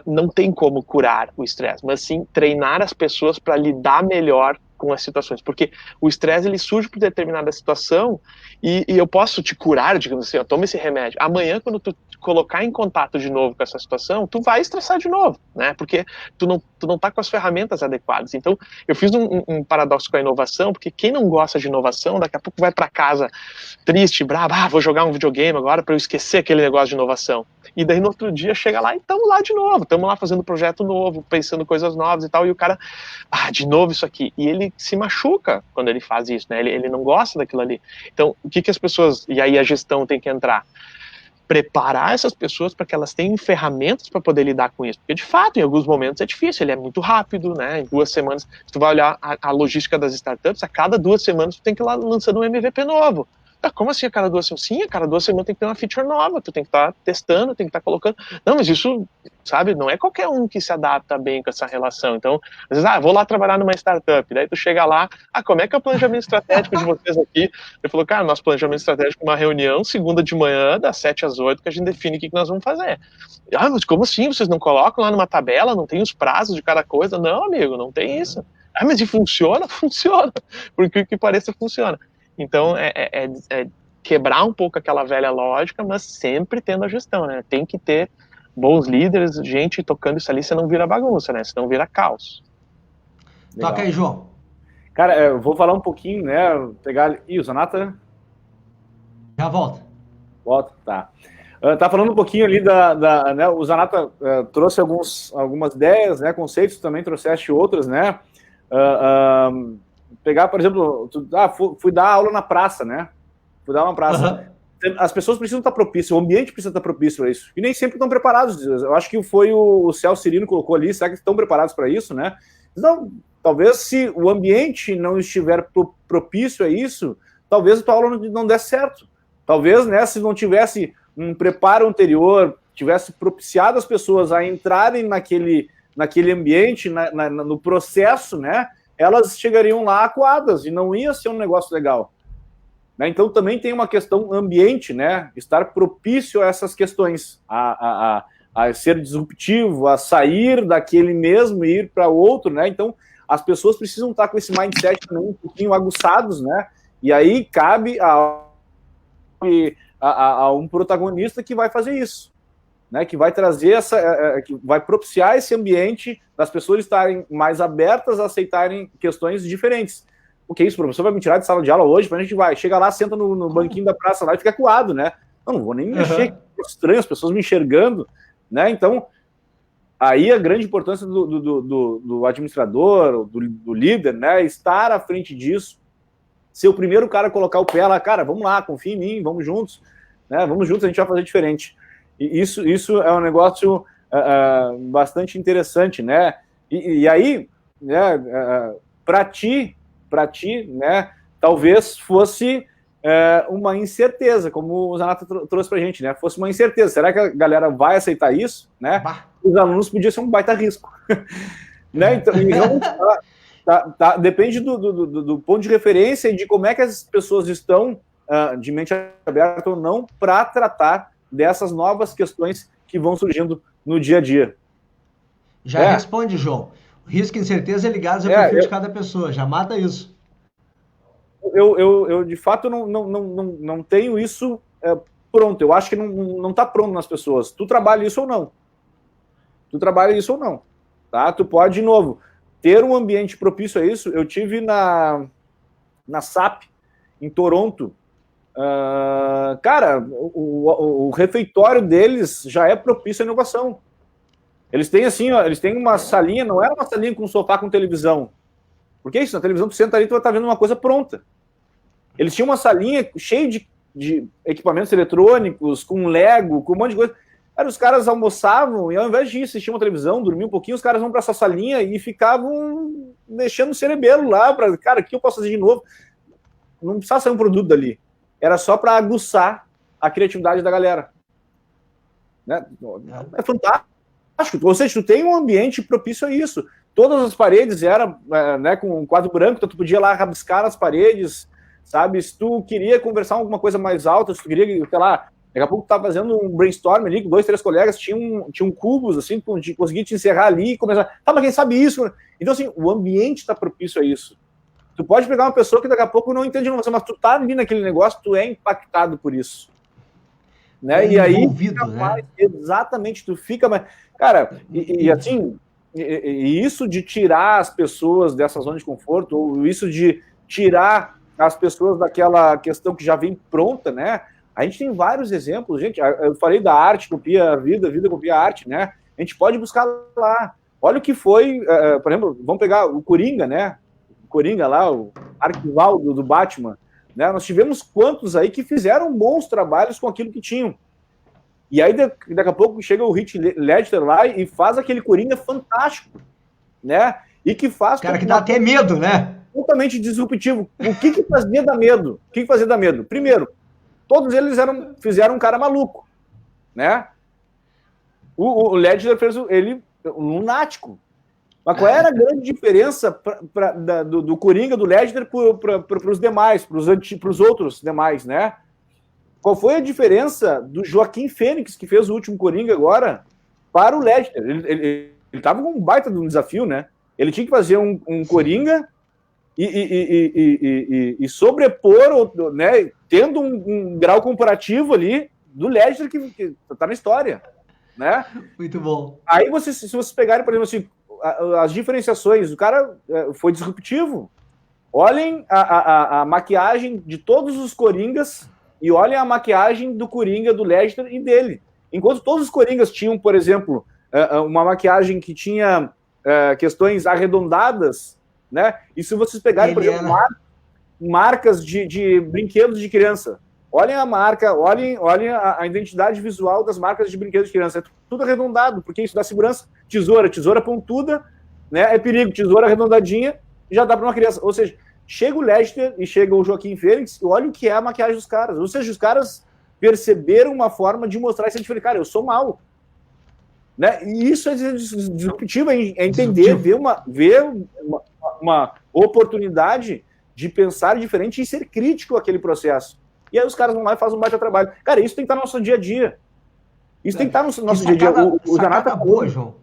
Speaker 2: não tem como curar o estresse, mas sim treinar as pessoas para lidar melhor com as situações, porque o estresse ele surge por determinada situação e eu posso te curar, digamos assim, ó, toma esse remédio. Amanhã, quando tu te colocar em contato de novo com essa situação, tu vai estressar de novo, né? Porque tu não tá com as ferramentas adequadas. Então, eu fiz um paradoxo com a inovação, porque quem não gosta de inovação, daqui a pouco vai para casa triste, bravo, vou jogar um videogame agora para eu esquecer aquele negócio de inovação. E daí no outro dia chega lá e estamos lá de novo, estamos lá fazendo projeto novo, pensando coisas novas e tal, e o cara, de novo isso aqui. E ele se machuca quando ele faz isso, né? Ele não gosta daquilo ali. Então, o que as pessoas, e aí a gestão tem que entrar? Preparar essas pessoas para que elas tenham ferramentas para poder lidar com isso, porque de fato em alguns momentos é difícil, ele é muito rápido, né? Em 2 semanas, se tu vai olhar a logística das startups, a cada 2 semanas tu tem que ir lá lançando um MVP novo. Como assim a cada 2 semanas? Sim, a cada 2 semanas tem que ter uma feature nova, tu tem que estar testando, tem que estar colocando. Não, mas isso, sabe, não é qualquer um que se adapta bem com essa relação. Então, às vezes, vou lá trabalhar numa startup, daí tu chega lá, como é que é o planejamento estratégico de vocês aqui? Ele falou, cara, nosso planejamento estratégico é uma reunião, segunda de manhã, das 7 às 8, que a gente define o que nós vamos fazer. Mas como assim? Vocês não colocam lá numa tabela, não tem os prazos de cada coisa? Não, amigo, não tem isso. Mas e funciona? Funciona. Porque o que pareça, funciona. Então, é quebrar um pouco aquela velha lógica, mas sempre tendo a gestão, né? Tem que ter bons líderes, gente tocando isso ali, senão vira bagunça, né? Senão vira caos.
Speaker 1: Legal. Toca aí, João.
Speaker 3: Cara, eu vou falar um pouquinho, né? Pegar... Ih, o Zanata?
Speaker 1: Já volta.
Speaker 3: Volta, tá. Tá falando um pouquinho ali né? O Zanata trouxe algumas ideias, né? Conceitos, também trouxeste outras, né? Pegar, por exemplo, fui dar aula na praça, né? Fui dar aula na praça. Uhum. As pessoas precisam estar propícias, o ambiente precisa estar propício para isso. E nem sempre estão preparados. Eu acho que foi o Celso Cirino colocou ali, será que estão preparados para isso, né? Então, talvez se o ambiente não estiver propício a isso, talvez a tua aula não desse certo. Talvez, né, se não tivesse um preparo anterior, tivesse propiciado as pessoas a entrarem naquele ambiente, no processo, né? Elas chegariam lá acuadas e não ia ser um negócio legal. Né? Então também tem uma questão ambiente, né? Estar propício a essas questões, a ser disruptivo, a sair daquele mesmo e ir para outro, né? Então as pessoas precisam estar com esse mindset também um pouquinho aguçados, né? E aí cabe a um protagonista que vai fazer isso. Né, que vai trazer que vai propiciar esse ambiente das pessoas estarem mais abertas a aceitarem questões diferentes. O que é isso? O professor vai me tirar de sala de aula hoje, mas a gente vai, chega lá, senta no banquinho da praça lá e fica acuado, né? Não vou nem mexer, é estranho, as pessoas me enxergando, né? Então, aí a grande importância do administrador, do líder, né, estar à frente disso, ser o primeiro cara a colocar o pé lá, cara, vamos lá, confia em mim, vamos juntos, né? Vamos juntos, a gente vai fazer diferente. E isso é um negócio bastante interessante, né? E aí, né, para ti, né, talvez fosse uma incerteza, como o Zanata trouxe para a gente, né? Fosse uma incerteza. Será que a galera vai aceitar isso, né? Os alunos podiam ser um baita risco, né? Então, depende do ponto de referência e de como é que as pessoas estão de mente aberta ou não para tratar dessas novas questões que vão surgindo no dia a dia.
Speaker 1: Já responde, João. Risco e incerteza ligados ao perfil de cada pessoa. Já mata isso.
Speaker 3: Eu de fato, não tenho isso pronto. Eu acho que não está pronto nas pessoas. Tu trabalha isso ou não. Tá? Tu pode, de novo, ter um ambiente propício a isso. Eu tive na SAP, em Toronto. Cara, o refeitório deles já é propício à inovação. Eles têm assim, eles têm uma salinha, não era uma salinha com sofá com televisão. Porque é isso, na televisão tu senta ali e tu vai estar vendo uma coisa pronta. Eles tinham uma salinha cheia de equipamentos eletrônicos, com Lego, com um monte de coisa. Cara, os caras almoçavam e ao invés de assistir uma televisão, dormir um pouquinho, os caras vão para essa salinha e ficavam mexendo o cerebelo lá, cara, o que eu posso fazer de novo? Não precisava sair um produto dali. Era só para aguçar a criatividade da galera. Né? É fantástico. Ou seja, tu tem um ambiente propício a isso. Todas as paredes eram né, com um quadro branco, então tu podia lá rabiscar as paredes, sabe? Se tu queria conversar alguma coisa mais alta, se tu queria, sei lá, daqui a pouco tu tava fazendo um brainstorm ali com 2, 3 colegas, tinham cubos, assim, conseguia te encerrar ali e começar. Tá, mas quem sabe isso? Então, assim, o ambiente está propício a isso. Tu pode pegar uma pessoa que daqui a pouco não entende inovação, mas tu tá ali naquele negócio, tu é impactado por isso. Né? E aí,
Speaker 1: né?
Speaker 3: Exatamente, tu fica mais... Cara, assim, isso de tirar as pessoas dessa zona de conforto, ou isso de tirar as pessoas daquela questão que já vem pronta, né? A gente tem vários exemplos, gente. Eu falei da arte copia a vida, a vida copia a arte, né? A gente pode buscar lá. Olha o que foi, por exemplo, vamos pegar o Coringa, né? O Coringa lá, o arquival do Batman, né? Nós tivemos quantos aí que fizeram bons trabalhos com aquilo que tinham. E aí, daqui a pouco, chega o Heath Ledger lá e faz aquele Coringa fantástico, né? E que faz...
Speaker 1: Cara, que dá até medo, né?
Speaker 3: Totalmente disruptivo. O que fazia dar medo? O que fazia dar medo? Primeiro, todos eles fizeram um cara maluco, né? O Ledger fez ele um lunático. Mas qual era a grande diferença do Coringa, do Ledger, para os demais, para os outros demais, né? Qual foi a diferença do Joaquim Fênix, que fez o último Coringa agora, para o Ledger? Ele estava com um baita de um desafio, né? Ele tinha que fazer um Coringa e sobrepor, né, tendo um grau comparativo ali do Ledger que está na história, né?
Speaker 1: Muito bom.
Speaker 3: Aí, se vocês pegarem, por exemplo, assim, as diferenciações, o cara foi disruptivo. Olhem a maquiagem de todos os Coringas e olhem a maquiagem do Coringa, do Ledger e dele. Enquanto todos os Coringas tinham, por exemplo, uma maquiagem que tinha questões arredondadas, né? E se vocês pegarem, por exemplo, marcas de brinquedos de criança, olhem a marca, olhem a identidade visual das marcas de brinquedos de criança. É tudo arredondado, porque isso dá segurança. Tesoura pontuda, né? É perigo. Tesoura arredondadinha, já dá para uma criança. Ou seja, chega o Ledger e chega o Joaquim Fênix e olha o que é a maquiagem dos caras. Ou seja, os caras perceberam uma forma de mostrar esse diferente. Cara, eu sou mal. Né? E isso é disruptivo, é entender, ver uma oportunidade de pensar diferente e ser crítico àquele processo. E aí os caras vão lá e fazem um baita trabalho. Cara, isso tem que estar no nosso dia a dia. Isso tem que estar no nosso dia a dia. O Zanata
Speaker 1: boa, João.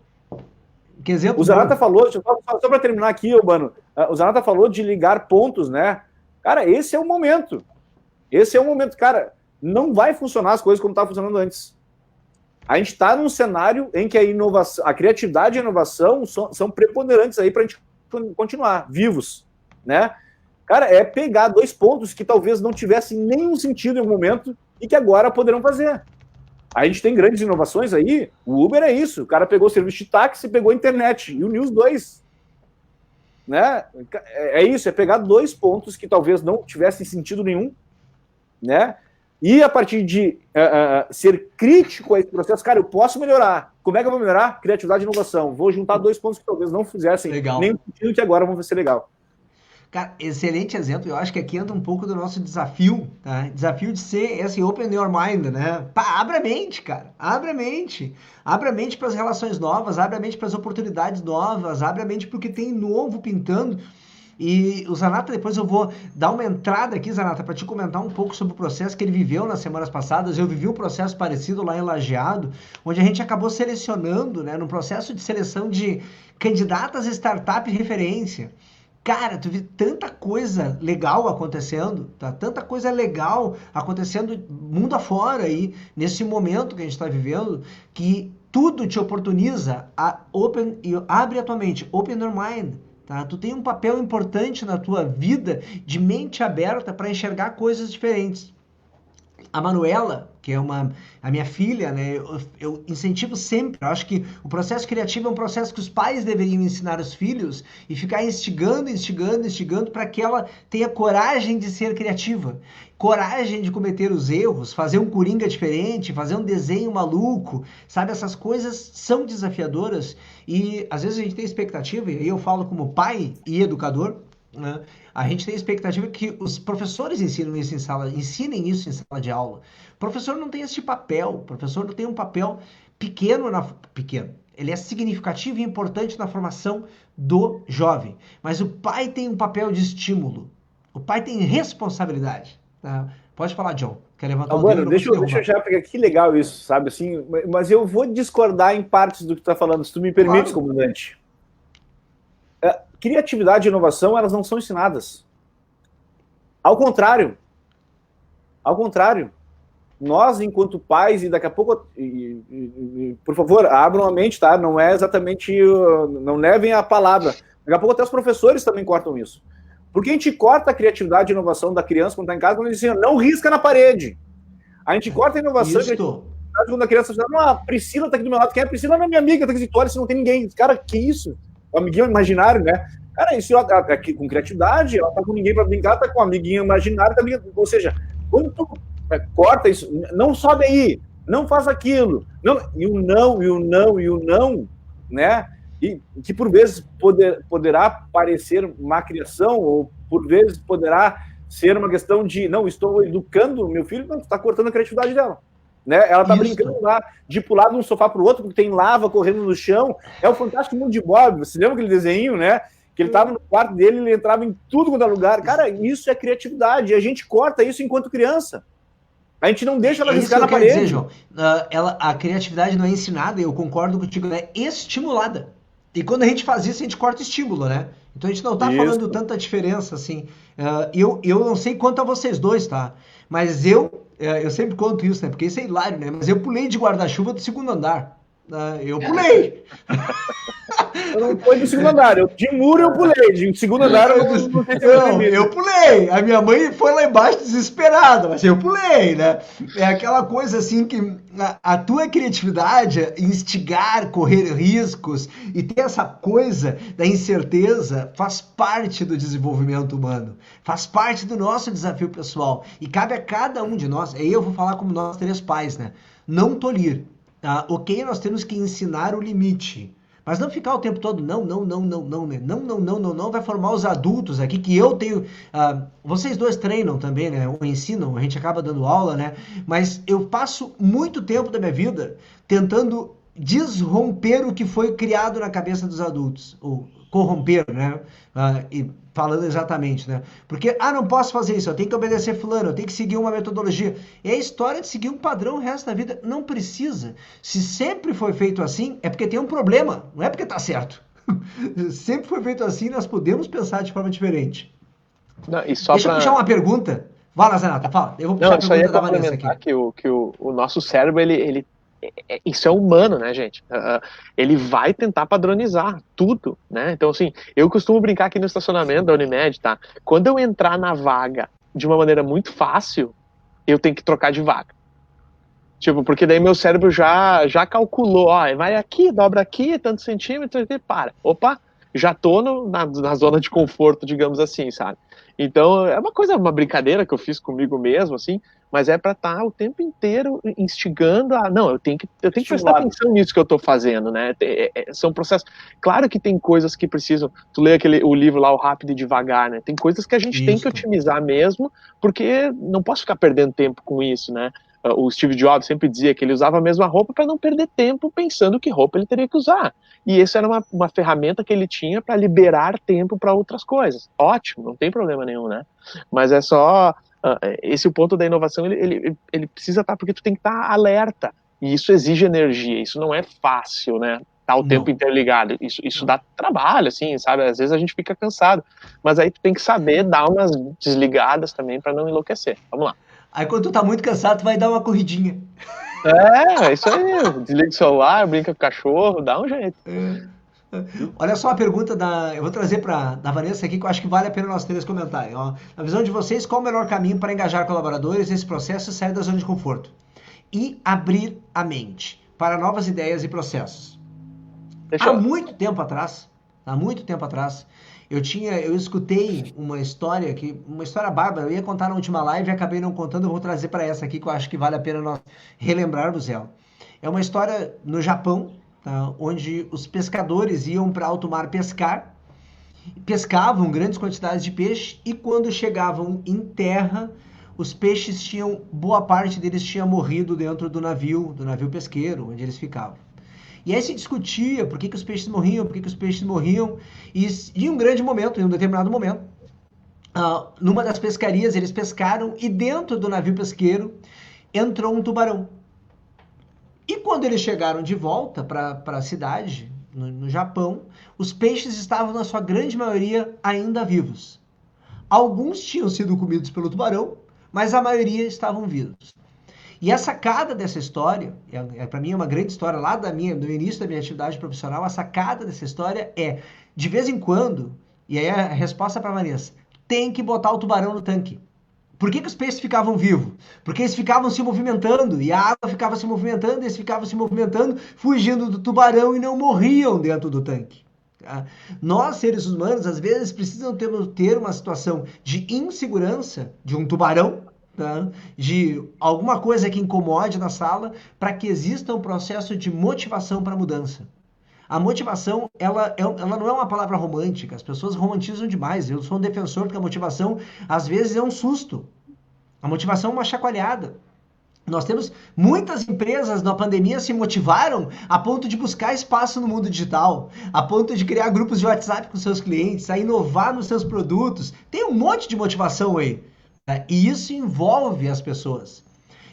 Speaker 1: Que exemplo.
Speaker 3: O Zanata falou, só para terminar aqui, mano, o Zanata falou de ligar pontos, né? Cara, esse é o momento. Esse é o momento. Cara, não vai funcionar as coisas como estavam funcionando antes. A gente está num cenário em que a inovação, a criatividade e a inovação são preponderantes aí para a gente continuar vivos, né? Cara, é pegar 2 pontos que talvez não tivessem nenhum sentido em um momento e que agora poderão fazer. A gente tem grandes inovações aí, o Uber é isso, o cara pegou o serviço de táxi e pegou a internet, e uniu os dois. Né? É isso, é pegar 2 pontos que talvez não tivessem sentido nenhum, né? E a partir de ser crítico a esse processo, cara, eu posso melhorar. Como é que eu vou melhorar? Criatividade e inovação. Vou juntar 2 pontos que talvez não fizessem nenhum sentido que agora vão ser legal.
Speaker 1: Cara, excelente exemplo. Eu acho que aqui entra um pouco do nosso desafio, tá? Desafio de ser esse open your mind, né? Pá, abre a mente, cara. Abre a mente. Abre a mente para as relações novas, abre a mente para as oportunidades novas, abre a mente para o que tem novo pintando. E o Zanata, depois eu vou dar uma entrada aqui, Zanata, para te comentar um pouco sobre o processo que ele viveu nas semanas passadas. Eu vivi um processo parecido lá em Lajeado, onde a gente acabou selecionando, né, no processo de seleção de candidatas startup de referência. Cara, tu vê tanta coisa legal acontecendo, tá? Tanta coisa legal acontecendo mundo afora aí, nesse momento que a gente está vivendo, que tudo te oportuniza a abre a tua mente, open your mind, tá? Tu tem um papel importante na tua vida de mente aberta para enxergar coisas diferentes. A Manuela, que é a minha filha, né? Eu incentivo sempre. Eu acho que o processo criativo é um processo que os pais deveriam ensinar os filhos e ficar instigando para que ela tenha coragem de ser criativa, coragem de cometer os erros, fazer um coringa diferente, fazer um desenho maluco, sabe? Essas coisas são desafiadoras e às vezes a gente tem expectativa, e aí eu falo como pai e educador, né? A gente tem expectativa que os professores ensinem isso em sala de aula. O professor não tem esse papel, o professor não tem um papel pequeno, ele é significativo e importante na formação do jovem, mas o pai tem um papel de estímulo, o pai tem responsabilidade, tá? Pode falar, John. Quer levantar o dedo?
Speaker 3: Deixa eu já pegar, que legal isso, sabe, assim, mas eu vou discordar em partes do que tu está falando, se tu me permites, claro. Comandante. Criatividade e inovação, elas não são ensinadas. Ao contrário, nós, enquanto pais, e daqui a pouco, por favor, abram a mente, tá? Não é exatamente, não levem a palavra. Daqui a pouco até os professores também cortam isso. Porque a gente corta a criatividade e inovação da criança quando está em casa, quando eles dizem, não risca na parede. A gente corta a inovação quando a criança diz, não, a Priscila está aqui do meu lado. Quem é a Priscila? Não é minha amiga, tá aqui, olha, se não tem ninguém. Cara, que isso? O amiguinho imaginário, né? Cara, isso aqui com criatividade, ela tá com ninguém para brincar, tá com um amiguinho imaginário, tá brincando. Ou seja, quando tu corta isso, não sobe aí, não faz aquilo, não, e o não, né? E que por vezes poderá parecer uma criação, ou por vezes poderá ser uma questão de, não, estou educando meu filho, não, tu tá cortando a criatividade dela. Né? Ela tá brincando lá, de pular de um sofá pro outro, porque tem lava correndo no chão. É o Fantástico Mundo de Bob. Você lembra aquele desenho, né? Que ele tava no quarto dele, ele entrava em tudo quanto é lugar. Cara, isso é criatividade. E a gente corta isso enquanto criança. A gente não deixa ela riscar na parede. Dizer, João,
Speaker 1: a criatividade não é ensinada, eu concordo contigo, ela é estimulada. E quando a gente faz isso, a gente corta o estímulo, né? Então a gente não tá falando tanta diferença, assim. Eu não sei quanto a vocês dois, tá? Mas eu sempre conto isso, né? Porque isso é hilário, né? Mas eu pulei de guarda-chuva do segundo andar. Eu pulei!
Speaker 3: Eu não fui do segundo andar, de muro eu pulei, de segundo andar
Speaker 1: eu pulei. A minha mãe foi lá embaixo desesperada, mas eu pulei, né? É aquela coisa assim que a tua criatividade, instigar, correr riscos e ter essa coisa da incerteza faz parte do desenvolvimento humano, faz parte do nosso desafio pessoal e cabe a cada um de nós, aí eu vou falar como nós três pais, né? Não tolir, tá? Ok, nós temos que ensinar o limite. Mas não ficar o tempo todo, não, né? Não, vai formar os adultos aqui, que eu tenho... vocês dois treinam também, né? Ou ensinam, a gente acaba dando aula, né? Mas eu passo muito tempo da minha vida tentando desromper o que foi criado na cabeça dos adultos. Ou corromper, né? E falando exatamente, né? Porque, não posso fazer isso, eu tenho que obedecer fulano, eu tenho que seguir uma metodologia. E a história de seguir um padrão o resto da vida não precisa. Se sempre foi feito assim, é porque tem um problema, não é porque tá certo. Sempre foi feito assim, nós podemos pensar de forma diferente.
Speaker 2: Não,
Speaker 1: Deixa eu puxar uma pergunta. Vai lá, Zanata, fala. Eu vou puxar a pergunta da Vanessa aqui.
Speaker 2: Que o nosso cérebro, isso é humano, né, gente? Ele vai tentar padronizar tudo, né? Então, assim, eu costumo brincar aqui no estacionamento da Unimed, tá? Quando eu entrar na vaga de uma maneira muito fácil, eu tenho que trocar de vaga. Tipo, porque daí meu cérebro já calculou, vai aqui, dobra aqui, tantos centímetros, e para. Opa, já tô na zona de conforto, digamos assim, sabe? Então, é uma brincadeira que eu fiz comigo mesmo, assim, mas é para estar o tempo inteiro instigando não, eu tenho que prestar atenção nisso que eu estou fazendo, né? São processos. Claro que tem coisas que precisam. Tu lê o livro lá, o Rápido e Devagar, né? Tem coisas que a gente tem que otimizar mesmo, porque não posso ficar perdendo tempo com isso, né? O Steve Jobs sempre dizia que ele usava a mesma roupa para não perder tempo pensando que roupa ele teria que usar. E essa era uma ferramenta que ele tinha para liberar tempo para outras coisas. Ótimo, não tem problema nenhum, né? Mas é só... esse ponto da inovação, ele precisa estar, porque tu tem que estar alerta. E isso exige energia, isso não é fácil, né? Tá o tempo inteiro ligado. Isso dá trabalho, assim, sabe? Às vezes a gente fica cansado. Mas aí tu tem que saber dar umas desligadas também para não enlouquecer. Vamos lá.
Speaker 1: Aí quando tu tá muito cansado, tu vai dar uma corridinha.
Speaker 2: Isso aí. Desliga o celular, brinca com o cachorro, dá um jeito.
Speaker 1: Olha só a pergunta eu vou trazer da Vanessa aqui, que eu acho que vale a pena nós três comentarem. Na visão de vocês, qual o melhor caminho para engajar colaboradores nesse processo e sair da zona de conforto? E abrir a mente para novas ideias e processos. Há muito tempo atrás, eu escutei uma história bárbara, eu ia contar na última live e acabei não contando, eu vou trazer para essa aqui, que eu acho que vale a pena nós relembrarmos ela. É uma história no Japão, tá, onde os pescadores iam para alto mar pescar, pescavam grandes quantidades de peixe e quando chegavam em terra, os peixes boa parte deles tinha morrido dentro do navio pesqueiro, onde eles ficavam. E aí se discutia por que os peixes morriam, e em um determinado momento, numa das pescarias eles pescaram e dentro do navio pesqueiro entrou um tubarão. E quando eles chegaram de volta para a cidade, no Japão, os peixes estavam na sua grande maioria ainda vivos. Alguns tinham sido comidos pelo tubarão, mas a maioria estavam vivos. E a sacada dessa história, para mim é uma grande história lá do início da minha atividade profissional, a sacada dessa história é, de vez em quando, e aí a resposta para a Vanessa, tem que botar o tubarão no tanque. Por que os peixes ficavam vivos? Porque eles ficavam se movimentando, e a água ficava se movimentando, e eles ficavam se movimentando, fugindo do tubarão e não morriam dentro do tanque. Tá? Nós, seres humanos, às vezes precisam ter uma situação de insegurança de um tubarão, tá? De alguma coisa que incomode na sala, para que exista um processo de motivação para a mudança. A motivação, ela não é uma palavra romântica, as pessoas romantizam demais. Eu sou um defensor porque a motivação, às vezes, é um susto. A motivação é uma chacoalhada. Nós temos muitas empresas na pandemia se motivaram a ponto de buscar espaço no mundo digital, a ponto de criar grupos de WhatsApp com seus clientes, a inovar nos seus produtos. Tem um monte de motivação aí. Né? E isso envolve as pessoas.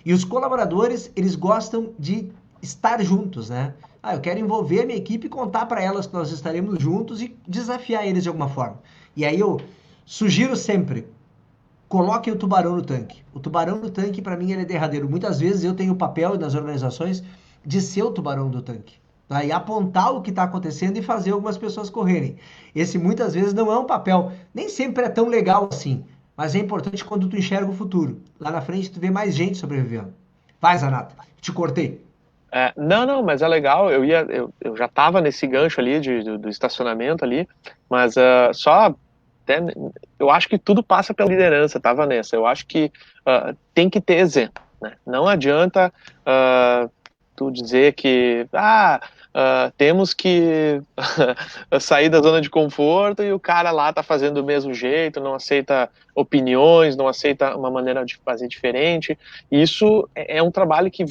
Speaker 1: E os colaboradores, eles gostam de estar juntos, né? Eu quero envolver a minha equipe e contar para elas que nós estaremos juntos e desafiar eles de alguma forma. E aí eu sugiro sempre, coloquem o tubarão no tanque. O tubarão no tanque, para mim, ele é derradeiro. Muitas vezes eu tenho o papel nas organizações de ser o tubarão do tanque. Tá? E apontar o que está acontecendo e fazer algumas pessoas correrem. Esse, muitas vezes, não é um papel, nem sempre é tão legal assim. Mas é importante quando tu enxerga o futuro. Lá na frente, tu vê mais gente sobrevivendo. Vai, Zanata. Te cortei.
Speaker 2: Não, mas é legal, eu já estava nesse gancho ali do estacionamento ali, mas eu acho que tudo passa pela liderança, tá, Vanessa? Eu acho que tem que ter exemplo, né? Não adianta tu dizer que temos que sair da zona de conforto e o cara lá tá fazendo do mesmo jeito, não aceita opiniões, não aceita uma maneira de fazer diferente. Isso é um trabalho que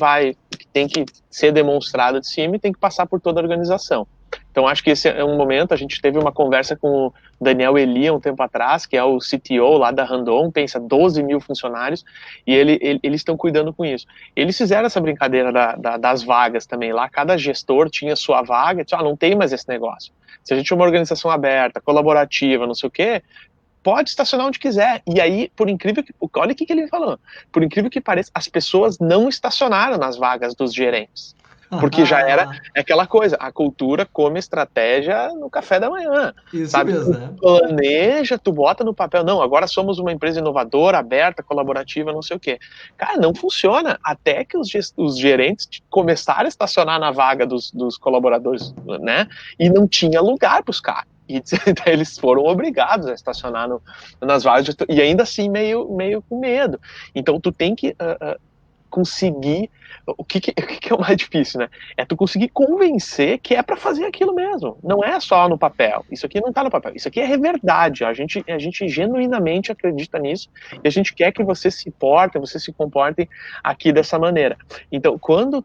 Speaker 2: tem que ser demonstrado de cima e tem que passar por toda a organização. Então, acho que esse é um momento. A gente teve uma conversa com o Daniel Elia um tempo atrás, que é o CTO lá da Randon, pensa 12 mil funcionários, e eles estão cuidando com isso. Eles fizeram essa brincadeira das vagas também lá, cada gestor tinha sua vaga, disse, não tem mais esse negócio. Se a gente é uma organização aberta, colaborativa, não sei o quê, pode estacionar onde quiser. E aí, por incrível que... Olha o que ele falou. Por incrível que pareça, as pessoas não estacionaram nas vagas dos gerentes. Porque já era aquela coisa, a cultura come estratégia no café da manhã.
Speaker 1: Isso
Speaker 2: sabe?
Speaker 1: mesmo,
Speaker 2: Tu planeja, tu bota no papel, não, agora somos uma empresa inovadora, aberta, colaborativa, não sei o quê. Cara, não funciona. Até que os gerentes começaram a estacionar na vaga dos colaboradores, né? E não tinha lugar para os caras. E eles foram obrigados a estacionar nas vagas, e ainda assim meio com medo. Então tu tem que conseguir, o que é o mais difícil, né? É tu conseguir convencer que é para fazer aquilo mesmo. Não é só no papel. Isso aqui não tá no papel. Isso aqui é verdade. A gente genuinamente acredita nisso e a gente quer que vocês se comportem aqui dessa maneira. Então, quando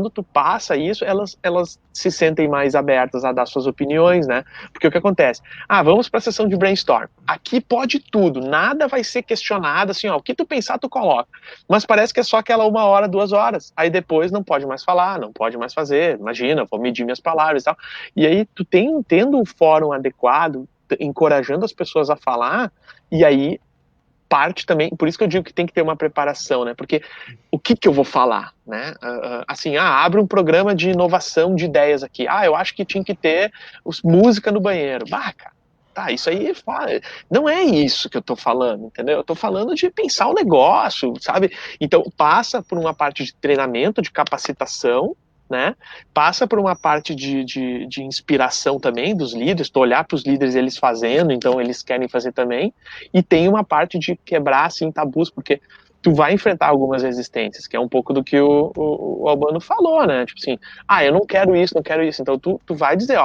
Speaker 2: tu passa isso, elas se sentem mais abertas a dar suas opiniões, né? Porque o que acontece? Vamos para a sessão de brainstorm. Aqui pode tudo, nada vai ser questionado, assim, o que tu pensar, tu coloca. Mas parece que é só aquela 1 hora, 2 horas. Aí depois não pode mais falar, não pode mais fazer. Imagina, vou medir minhas palavras e tal. E aí tu tendo um fórum adequado, encorajando as pessoas a falar, e aí parte também, por isso que eu digo que tem que ter uma preparação, né? Porque o que eu vou falar, né? Abre um programa de inovação de ideias aqui. Eu acho que tinha que ter música no banheiro. Cara, tá, isso aí não é isso que eu tô falando, entendeu? Eu tô falando de pensar o negócio, sabe? Então passa por uma parte de treinamento, de capacitação, né? Passa por uma parte de inspiração também dos líderes, tu olhar para os líderes eles fazendo, então eles querem fazer também, e tem uma parte de quebrar assim tabus, porque tu vai enfrentar algumas resistências, que é um pouco do que o Albano falou, né? Tipo assim, eu não quero isso, então tu vai dizer,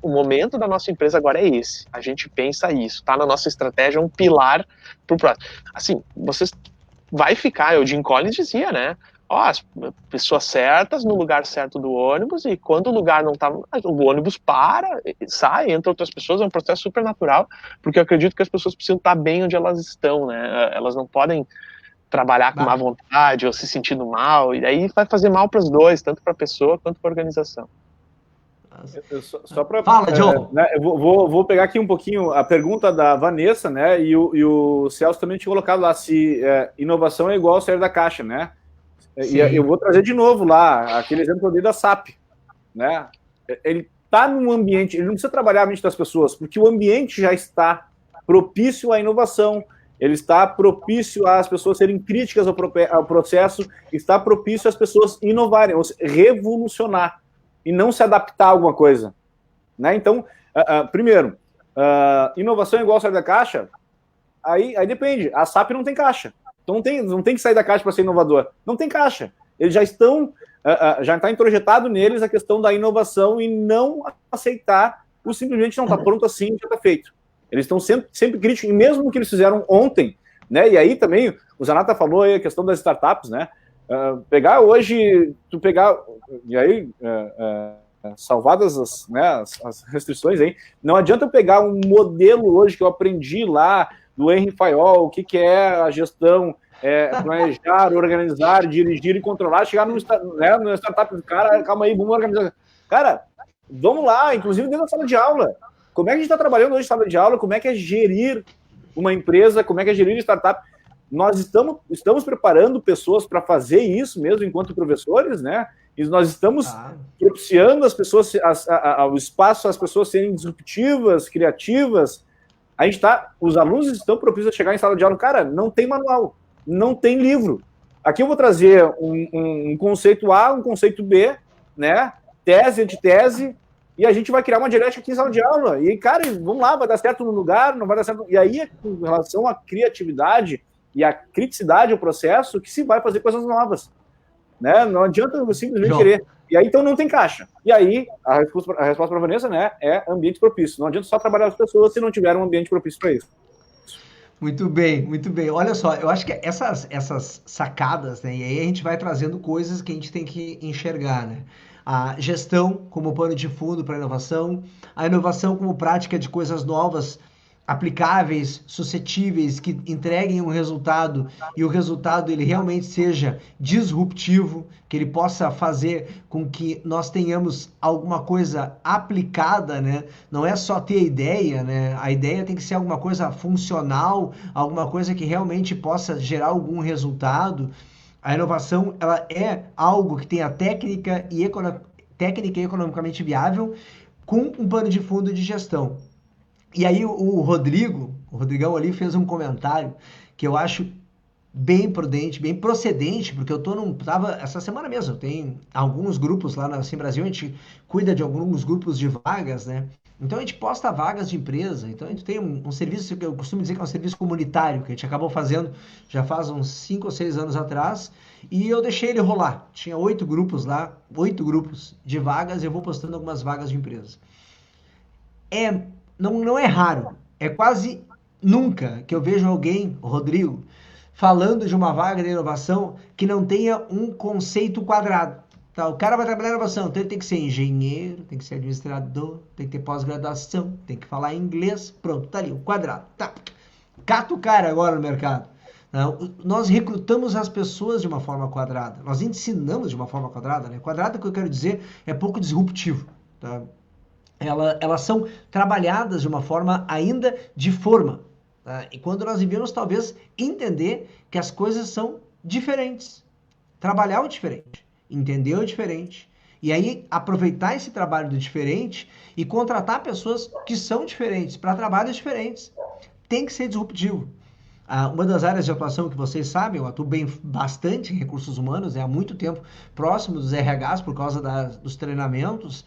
Speaker 2: o momento da nossa empresa agora é esse, a gente pensa isso, tá na nossa estratégia, um pilar pro próximo. Assim, vocês vai ficar, o Jim Collins dizia, né? As pessoas certas no lugar certo do ônibus, e quando o lugar não tá, o ônibus para, sai, entra outras pessoas, é um processo super natural, porque eu acredito que as pessoas precisam estar bem onde elas estão, né? Elas não podem trabalhar com má vontade ou se sentindo mal, e aí vai fazer mal para os dois, tanto para a pessoa quanto para a organização.
Speaker 3: Só para
Speaker 1: Fala, John.
Speaker 3: Né, eu vou pegar aqui um pouquinho a pergunta da Vanessa, né? E o Celso também tinha colocado lá se inovação é igual sair da caixa, né? E eu vou trazer de novo lá aquele exemplo que eu dei da SAP, né? Ele está num ambiente, ele não precisa trabalhar a mente das pessoas, porque o ambiente já está propício à inovação, ele está propício às pessoas serem críticas ao processo, está propício às pessoas inovarem, ou seja, revolucionar, e não se adaptar a alguma coisa. Né? Então, primeiro, inovação é igual sair da caixa, aí depende, a SAP não tem caixa, então não tem que sair da caixa para ser inovador, não tem caixa, eles já estão... já está introjetado neles a questão da inovação e não aceitar o simplesmente não está pronto assim, já está feito. Eles estão sempre críticos, e mesmo o que eles fizeram ontem, né? E aí também, o Zanata falou aí a questão das startups, né? Pegar hoje, e aí, salvadas as restrições aí, não adianta eu pegar um modelo hoje que eu aprendi lá do Henry Fayol, o que é a gestão, planejar, organizar, dirigir e controlar, chegar no startup, cara, calma aí, vamos organizar. Cara, vamos lá, inclusive dentro da sala de aula. Como é que a gente está trabalhando hoje em sala de aula? Como é que é gerir uma empresa? Como é que é gerir startup? Nós estamos preparando pessoas para fazer isso mesmo enquanto professores, né? E nós estamos propiciando as pessoas, o espaço, as pessoas serem disruptivas, criativas. Os alunos estão propícios a chegar em sala de aula. Cara, não tem manual, não tem livro. Aqui eu vou trazer um conceito A, um conceito B, né? Tese, antitese, e a gente vai criar uma dialética aqui em sala de aula. E, cara, vamos lá, vai dar certo no lugar, não vai dar certo. E aí, com relação à criatividade e à criticidade ao processo, que se vai fazer coisas novas. Né? Não adianta simplesmente querer. E aí, então, não tem caixa. E aí, a resposta para a Vanessa, né, é ambiente propício. Não adianta só trabalhar as pessoas se não tiver um ambiente propício para isso.
Speaker 1: Muito bem, muito bem. Olha só, eu acho que essas sacadas, né, e aí a gente vai trazendo coisas que a gente tem que enxergar, né? A gestão como pano de fundo para a inovação como prática de coisas novas, aplicáveis, suscetíveis, que entreguem um resultado e o resultado ele realmente seja disruptivo, que ele possa fazer com que nós tenhamos alguma coisa aplicada, né? Não é só ter ideia, né? A ideia tem que ser alguma coisa funcional, alguma coisa que realmente possa gerar algum resultado. A inovação, ela é algo que tem a técnica e economicamente viável com um pano de fundo de gestão. E aí o Rodrigão ali fez um comentário que eu acho bem prudente, bem procedente, porque eu tava essa semana mesmo, tem alguns grupos lá na Sim Brasil, a gente cuida de alguns grupos de vagas, né? Então a gente posta vagas de empresa, então a gente tem um serviço que eu costumo dizer que é um serviço comunitário, que a gente acabou fazendo já faz uns 5 ou 6 anos atrás, e eu deixei ele rolar. Tinha 8 grupos lá, 8 grupos de vagas, e eu vou postando algumas vagas de empresa. Não é raro, é quase nunca que eu vejo alguém, o Rodrigo, falando de uma vaga de inovação que não tenha um conceito quadrado. Tá, o cara vai trabalhar em inovação, então ele tem que ser engenheiro, tem que ser administrador, tem que ter pós-graduação, tem que falar inglês, pronto, tá ali, o quadrado. Tá. Cata o cara agora no mercado. Não, nós recrutamos as pessoas de uma forma quadrada, nós ensinamos de uma forma quadrada, né? Quadrado, que eu quero dizer, é pouco disruptivo, tá? Elas são trabalhadas de uma forma ainda de forma. Tá? E quando nós devemos, talvez, entender que as coisas são diferentes. Trabalhar o diferente, entender o diferente. E aí, aproveitar esse trabalho do diferente e contratar pessoas que são diferentes, para trabalhos diferentes. Tem que ser disruptivo. Uma das áreas de atuação que vocês sabem, eu atuo bastante em recursos humanos, há muito tempo próximo dos RHs por causa dos treinamentos.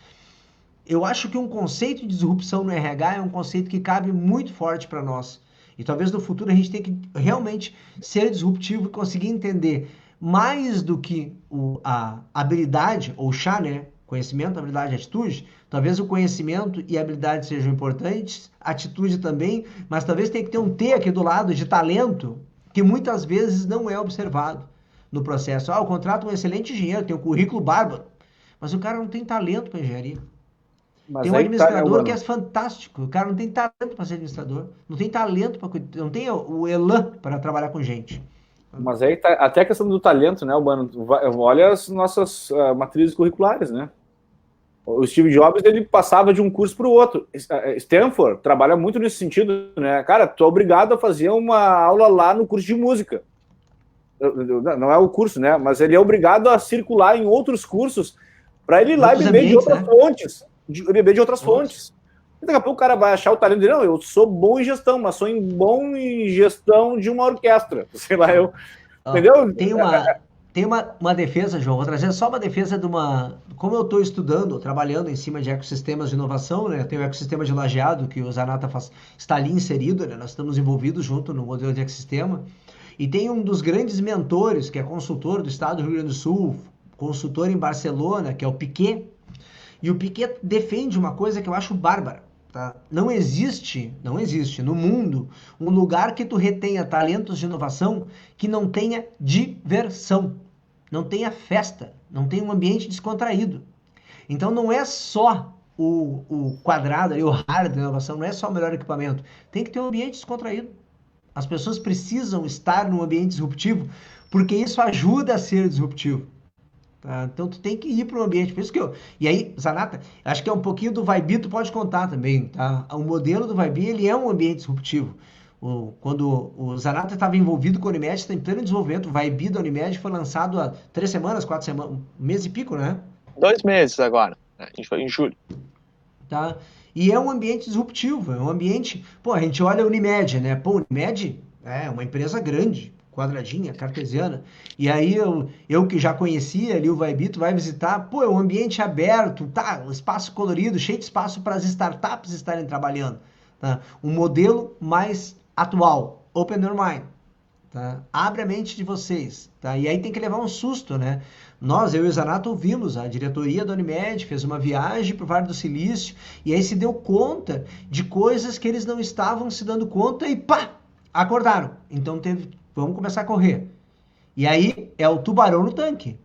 Speaker 1: Eu acho que um conceito de disrupção no RH é um conceito que cabe muito forte para nós. E talvez no futuro a gente tenha que realmente ser disruptivo e conseguir entender mais do que a habilidade, ou chá, né? Conhecimento, habilidade e atitude. Talvez o conhecimento e a habilidade sejam importantes, atitude também, mas talvez tenha que ter um T aqui do lado de talento, que muitas vezes não é observado no processo. Eu contrato um excelente engenheiro, tem um currículo bárbaro, mas o cara não tem talento para engenharia. Mas tem um administrador que é fantástico, o cara não tem talento para ser administrador, não tem talento para cuidar, não tem o elan para trabalhar com gente.
Speaker 3: Mas aí tá até a questão do talento, né, Urbano? Olha as nossas matrizes curriculares, né? O Steve Jobs, ele passava de um curso para o outro. Stanford trabalha muito nesse sentido, né? Cara, tu é obrigado a fazer uma aula lá no curso de música. Não é o curso, né? Mas ele é obrigado a circular em outros cursos para ele ir lá e beber de outras fontes. Beber de outras fontes. E daqui a pouco o cara vai achar o talento dele. Não, eu sou bom em gestão, mas sou bom em gestão de uma orquestra. Sei lá, entendeu?
Speaker 1: Tem uma defesa, João, vou trazer só uma defesa de uma... Como eu estou estudando, trabalhando em cima de ecossistemas de inovação, né? Tem o ecossistema de Lajeado, que o Zanata está ali inserido, né? Nós estamos envolvidos junto no modelo de ecossistema. E tem um dos grandes mentores, que é consultor do estado do Rio Grande do Sul, consultor em Barcelona, que é o Piquet. E o Piquet defende uma coisa que eu acho bárbara. Tá? Não existe no mundo um lugar que tu retenha talentos de inovação que não tenha diversão, não tenha festa, não tenha um ambiente descontraído. Então não é só o quadrado, o hard da inovação, não é só o melhor equipamento. Tem que ter um ambiente descontraído. As pessoas precisam estar num ambiente disruptivo, porque isso ajuda a ser disruptivo. Tá? Então tu tem que ir para um ambiente. Por isso que E aí, Zanata, acho que é um pouquinho do Vibe, tu pode contar também. Tá? O modelo do Vibe, ele é um ambiente disruptivo. Quando o Zanata estava envolvido com a Unimed, está em pleno desenvolvimento. O Vibe da Unimed foi lançado há 3 semanas, 4 semanas, um mês e pico, né?
Speaker 2: 2 meses agora. A gente foi em julho.
Speaker 1: Tá? E é um ambiente disruptivo, é um ambiente... Pô, a gente olha a Unimed, né? Pô, Unimed é uma empresa grande, quadradinha, cartesiana. E aí eu que já conhecia ali o Vaibito, vai visitar, pô, é um ambiente aberto, tá? Um espaço colorido, cheio de espaço para as startups estarem trabalhando. Tá? Um modelo mais atual, open your mind. Tá? Abre a mente de vocês. Tá? E aí tem que levar um susto, né? Eu e o Zanato ouvimos, a diretoria da Unimed fez uma viagem para o Vale do Silício e aí se deu conta de coisas que eles não estavam se dando conta e pá, acordaram. Então vamos começar a correr. E aí é o tubarão no tanque.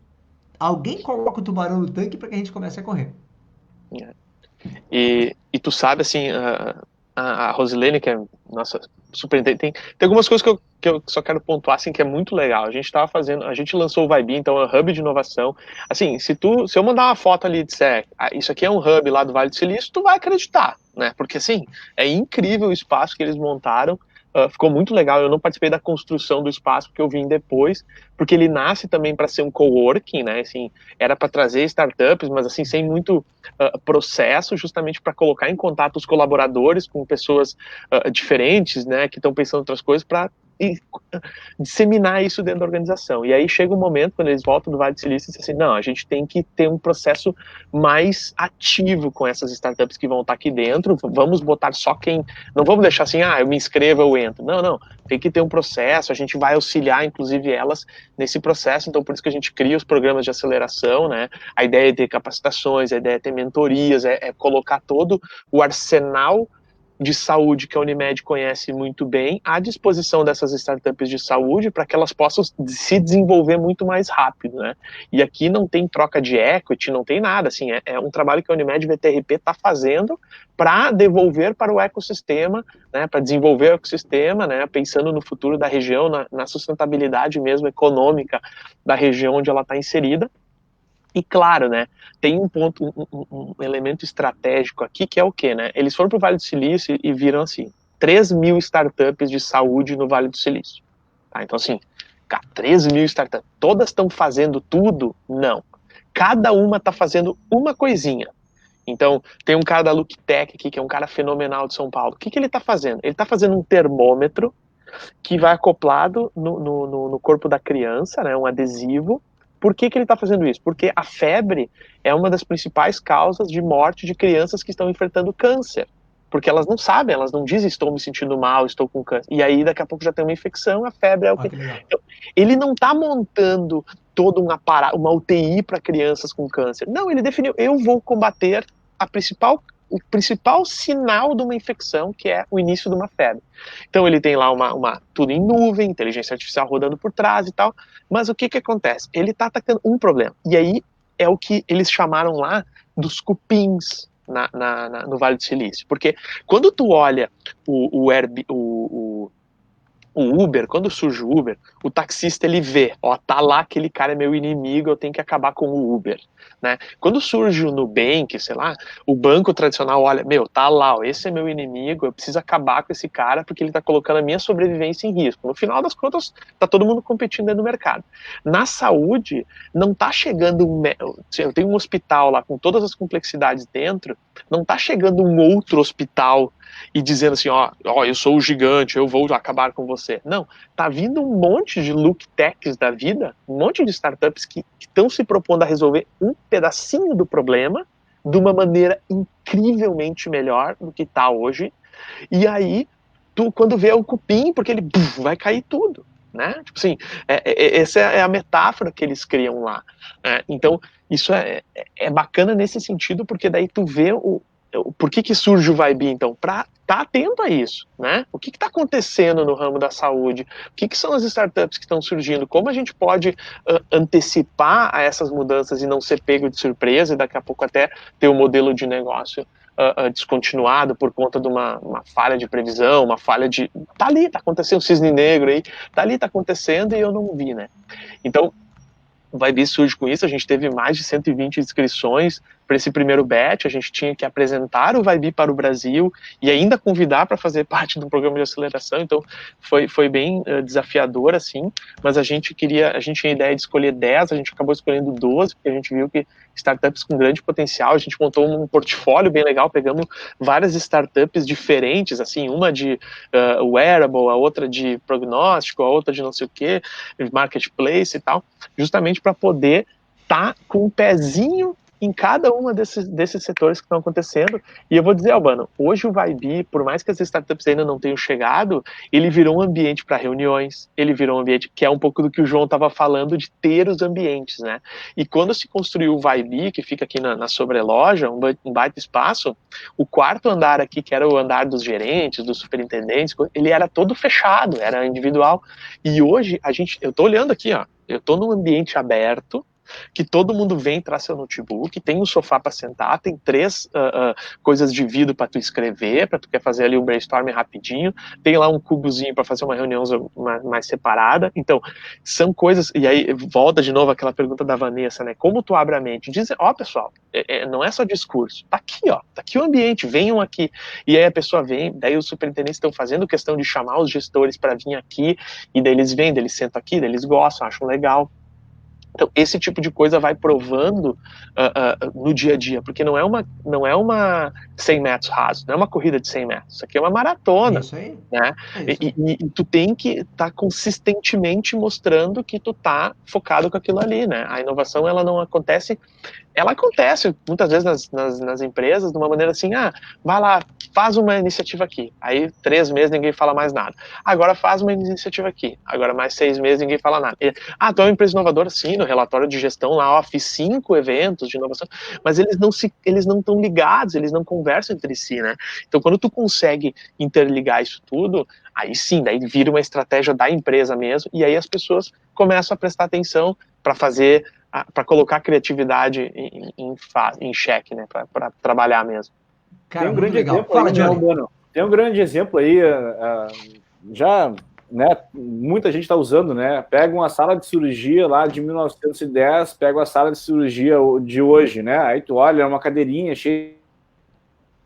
Speaker 1: Alguém coloca o tubarão no tanque para que a gente comece a correr.
Speaker 2: E tu sabe, assim, a Rosilene, que é nossa superintendente, tem algumas coisas que eu só quero pontuar, assim, que é muito legal. A gente lançou o Vibe, então é um hub de inovação. Assim, se eu mandar uma foto ali e disser, isso aqui é um hub lá do Vale do Silício, tu vai acreditar, né? Porque, assim, é incrível o espaço que eles montaram. Ficou muito legal. Eu não participei da construção do espaço, porque eu vim depois, porque ele nasce também para ser um coworking, né? Assim, era para trazer startups, mas assim, sem muito processo, justamente para colocar em contato os colaboradores com pessoas diferentes, né? Que estão pensando em outras coisas, para disseminar isso dentro da organização. E aí chega um momento, quando eles voltam do Vale do Silício, e dizem assim, não, a gente tem que ter um processo mais ativo com essas startups que vão estar aqui dentro, vamos botar só quem... Não vamos deixar assim, eu me inscrevo, eu entro. Não, tem que ter um processo, a gente vai auxiliar, inclusive, elas nesse processo, então por isso que a gente cria os programas de aceleração, né? A ideia é ter capacitações, a ideia é ter mentorias, é colocar todo o arsenal de saúde que a Unimed conhece muito bem à disposição dessas startups de saúde para que elas possam se desenvolver muito mais rápido, né? E aqui não tem troca de equity, não tem nada, assim, é um trabalho que a Unimed VTRP está fazendo para devolver para o ecossistema, né, para desenvolver o ecossistema, né, pensando no futuro da região, na sustentabilidade mesmo econômica da região onde ela está inserida. E claro, né, tem um elemento estratégico aqui, que é o quê, né? Eles foram para o Vale do Silício e viram, assim, 3.000 startups de saúde no Vale do Silício. Tá? Então, assim, 3.000 startups, todas estão fazendo tudo? Não. Cada uma está fazendo uma coisinha. Então, tem um cara da LookTech aqui, que é um cara fenomenal de São Paulo. O que ele está fazendo? Ele está fazendo um termômetro que vai acoplado no corpo da criança, né, um adesivo. Por que ele está fazendo isso? Porque a febre é uma das principais causas de morte de crianças que estão enfrentando câncer. Porque elas não sabem, elas não dizem estou me sentindo mal, estou com câncer. E aí daqui a pouco já tem uma infecção, a febre é o que... Então, ele não está montando todo um aparato, uma UTI para crianças com câncer. Não, ele definiu, eu vou combater o principal sinal de uma infecção, que é o início de uma febre. Então ele tem lá tudo em nuvem, inteligência artificial rodando por trás e tal, mas o que acontece? Ele está atacando um problema, e aí é o que eles chamaram lá dos cupins no Vale do Silício, porque quando tu olha o O Uber, quando surge o Uber, o taxista ele vê, ó, tá lá, aquele cara é meu inimigo, eu tenho que acabar com o Uber, né? Quando surge o Nubank, sei lá, o banco tradicional olha, meu, tá lá, ó, esse é meu inimigo, eu preciso acabar com esse cara porque ele tá colocando a minha sobrevivência em risco. No final das contas, tá todo mundo competindo dentro do mercado. Na saúde, não tá chegando eu tenho um hospital lá com todas as complexidades dentro, não tá chegando um outro hospital e dizendo assim, ó, eu sou o gigante, eu vou acabar com você. Não, tá vindo um monte de look techs da vida, um monte de startups que estão se propondo a resolver um pedacinho do problema de uma maneira incrivelmente melhor do que tá hoje. E aí, tu, quando vê o cupim, porque ele vai cair tudo, né? Tipo assim, essa é a metáfora que eles criam lá. Então, isso é bacana nesse sentido, porque daí tu vê por que surge o Vibe, então? Para estar atento a isso, né? O que está acontecendo no ramo da saúde? O que são as startups que estão surgindo? Como a gente pode antecipar a essas mudanças e não ser pego de surpresa e daqui a pouco até ter um modelo de negócio descontinuado por conta de uma falha de previsão, uma falha de... Tá ali, tá acontecendo o cisne negro aí, tá ali, tá acontecendo e eu não vi, né? Então, o Vibe surge com isso, a gente teve mais de 120 inscrições para esse primeiro batch, a gente tinha que apresentar o Vibe para o Brasil e ainda convidar para fazer parte do programa de aceleração, então foi bem desafiador, assim, mas a gente tinha a ideia de escolher 10, a gente acabou escolhendo 12, porque a gente viu que startups com grande potencial, a gente montou um portfólio bem legal, pegamos várias startups diferentes, assim, uma de wearable, a outra de prognóstico, a outra de não sei o que, marketplace e tal, justamente para poder estar com um pezinho em cada uma desses setores que estão acontecendo. E eu vou dizer, Albano, hoje o Vibe, por mais que as startups ainda não tenham chegado, ele virou um ambiente para reuniões, ele virou um ambiente que é um pouco do que o João estava falando, de ter os ambientes, né? E quando se construiu o Vibe, que fica aqui na sobreloja, um baita espaço, o quarto andar aqui, que era o andar dos gerentes, dos superintendentes, ele era todo fechado, era individual. E hoje, eu estou olhando aqui, ó, eu estou num ambiente aberto, que todo mundo vem, traz seu notebook, tem um sofá para sentar, tem 3 coisas de vidro para tu escrever, para tu quer fazer ali um brainstorming rapidinho, tem lá um cubozinho para fazer uma reunião mais separada. Então, são coisas, e aí volta de novo aquela pergunta da Vanessa, né? Como tu abre a mente? Diz, ó, pessoal, não é só discurso, tá aqui, ó, tá aqui o ambiente, venham aqui. E aí a pessoa vem, daí os superintendentes estão fazendo questão de chamar os gestores para vir aqui, e daí eles vêm, daí eles sentam aqui, daí eles gostam, acham legal. Então, esse tipo de coisa vai provando no dia a dia, porque não é uma 100 metros raso, não é uma corrida de 100 metros, isso aqui é uma maratona. Isso aí. Né? E tu tem que estar consistentemente mostrando que tu tá focado com aquilo ali, né? A inovação, ela não acontece... Ela acontece muitas vezes nas empresas de uma maneira assim, vai lá, faz uma iniciativa aqui, aí 3 meses ninguém fala mais nada, agora faz uma iniciativa aqui, agora mais 6 meses ninguém fala nada. Tu é uma empresa inovadora? Sim, no relatório de gestão lá, ó, fiz 5 eventos de inovação, mas eles não estão ligados, eles não conversam entre si, né? Então quando tu consegue interligar isso tudo, aí sim, daí vira uma estratégia da empresa mesmo, e aí as pessoas começam a prestar atenção para colocar a criatividade em xeque, né, para trabalhar mesmo.
Speaker 3: Cara, tem um grande legal. Exemplo. Fala, aí, Johnny. Tem um grande exemplo aí, já, né, muita gente está usando, né, pega uma sala de cirurgia lá de 1910, pega a sala de cirurgia de hoje, né, aí tu olha, é uma cadeirinha cheia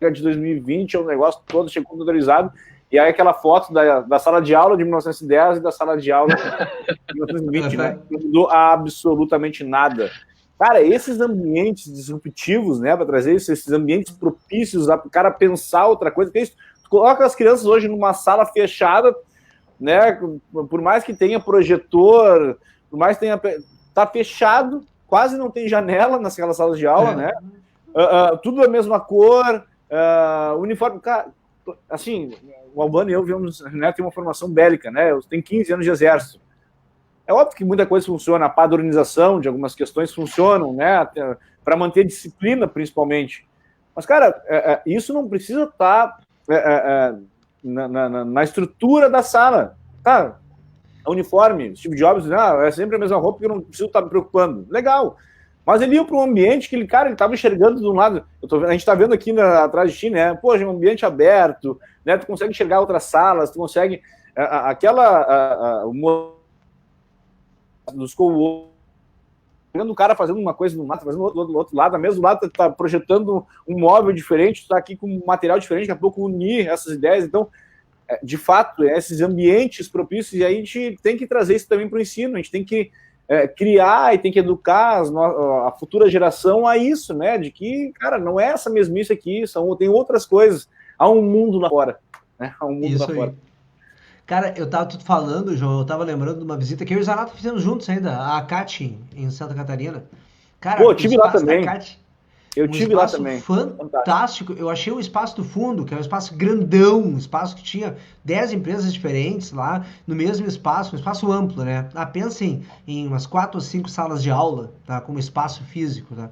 Speaker 3: de 2020, é um negócio todo cheio de computadorizado, e aí aquela foto da sala de aula de 1910 e da sala de aula de 1920, né? Não mudou absolutamente nada. Cara, esses ambientes disruptivos, né, para trazer isso, esses ambientes propícios para o cara pensar outra coisa, que é isso, tu coloca as crianças hoje numa sala fechada, né, por mais que tenha projetor, por mais que tenha... Tá fechado, quase não tem janela naquelas salas de aula, né? Tudo a mesma cor, uniforme... Cara, assim, o Albano e eu vimos, né, tem uma formação bélica, né? Eu tenho 15 anos de exército. É óbvio que muita coisa funciona, a padronização de algumas questões funcionam, né? Para manter disciplina, principalmente. Mas, cara, isso não precisa estar na estrutura da sala. Tá? Uniforme, Steve Jobs, é sempre a mesma roupa que eu não preciso estar me preocupando. Legal. Mas ele ia para um ambiente que ele estava enxergando de um lado. A gente está vendo aqui atrás de ti, né? Poxa, um ambiente aberto, né? Tu consegue enxergar outras salas, tu consegue dos o cara fazendo uma coisa no mato, fazendo do outro lado, do mesmo lado tá projetando um móvel diferente, tá aqui com um material diferente, daqui a pouco unir essas ideias. Então, de fato, esses ambientes propícios, e aí a gente tem que trazer isso também para o ensino, a gente tem que criar e tem que educar a futura geração a isso, né, de que, cara, não é essa mesmice aqui, tem outras coisas, há um mundo lá fora, né, há um mundo
Speaker 1: Isso
Speaker 3: lá fora.
Speaker 1: Cara, eu tava tudo falando, João, eu tava lembrando de uma visita que eu e o Zanato fizemos juntos ainda, a CAT, em Santa Catarina. Cara,
Speaker 3: Pô, eu tive lá também.
Speaker 1: Eu tive lá também. Fantástico. Eu achei o espaço do fundo, que é um espaço grandão, um espaço que tinha 10 empresas diferentes lá, no mesmo espaço, um espaço amplo, né? Pensem em umas 4 ou 5 salas de aula, tá? Como espaço físico, tá?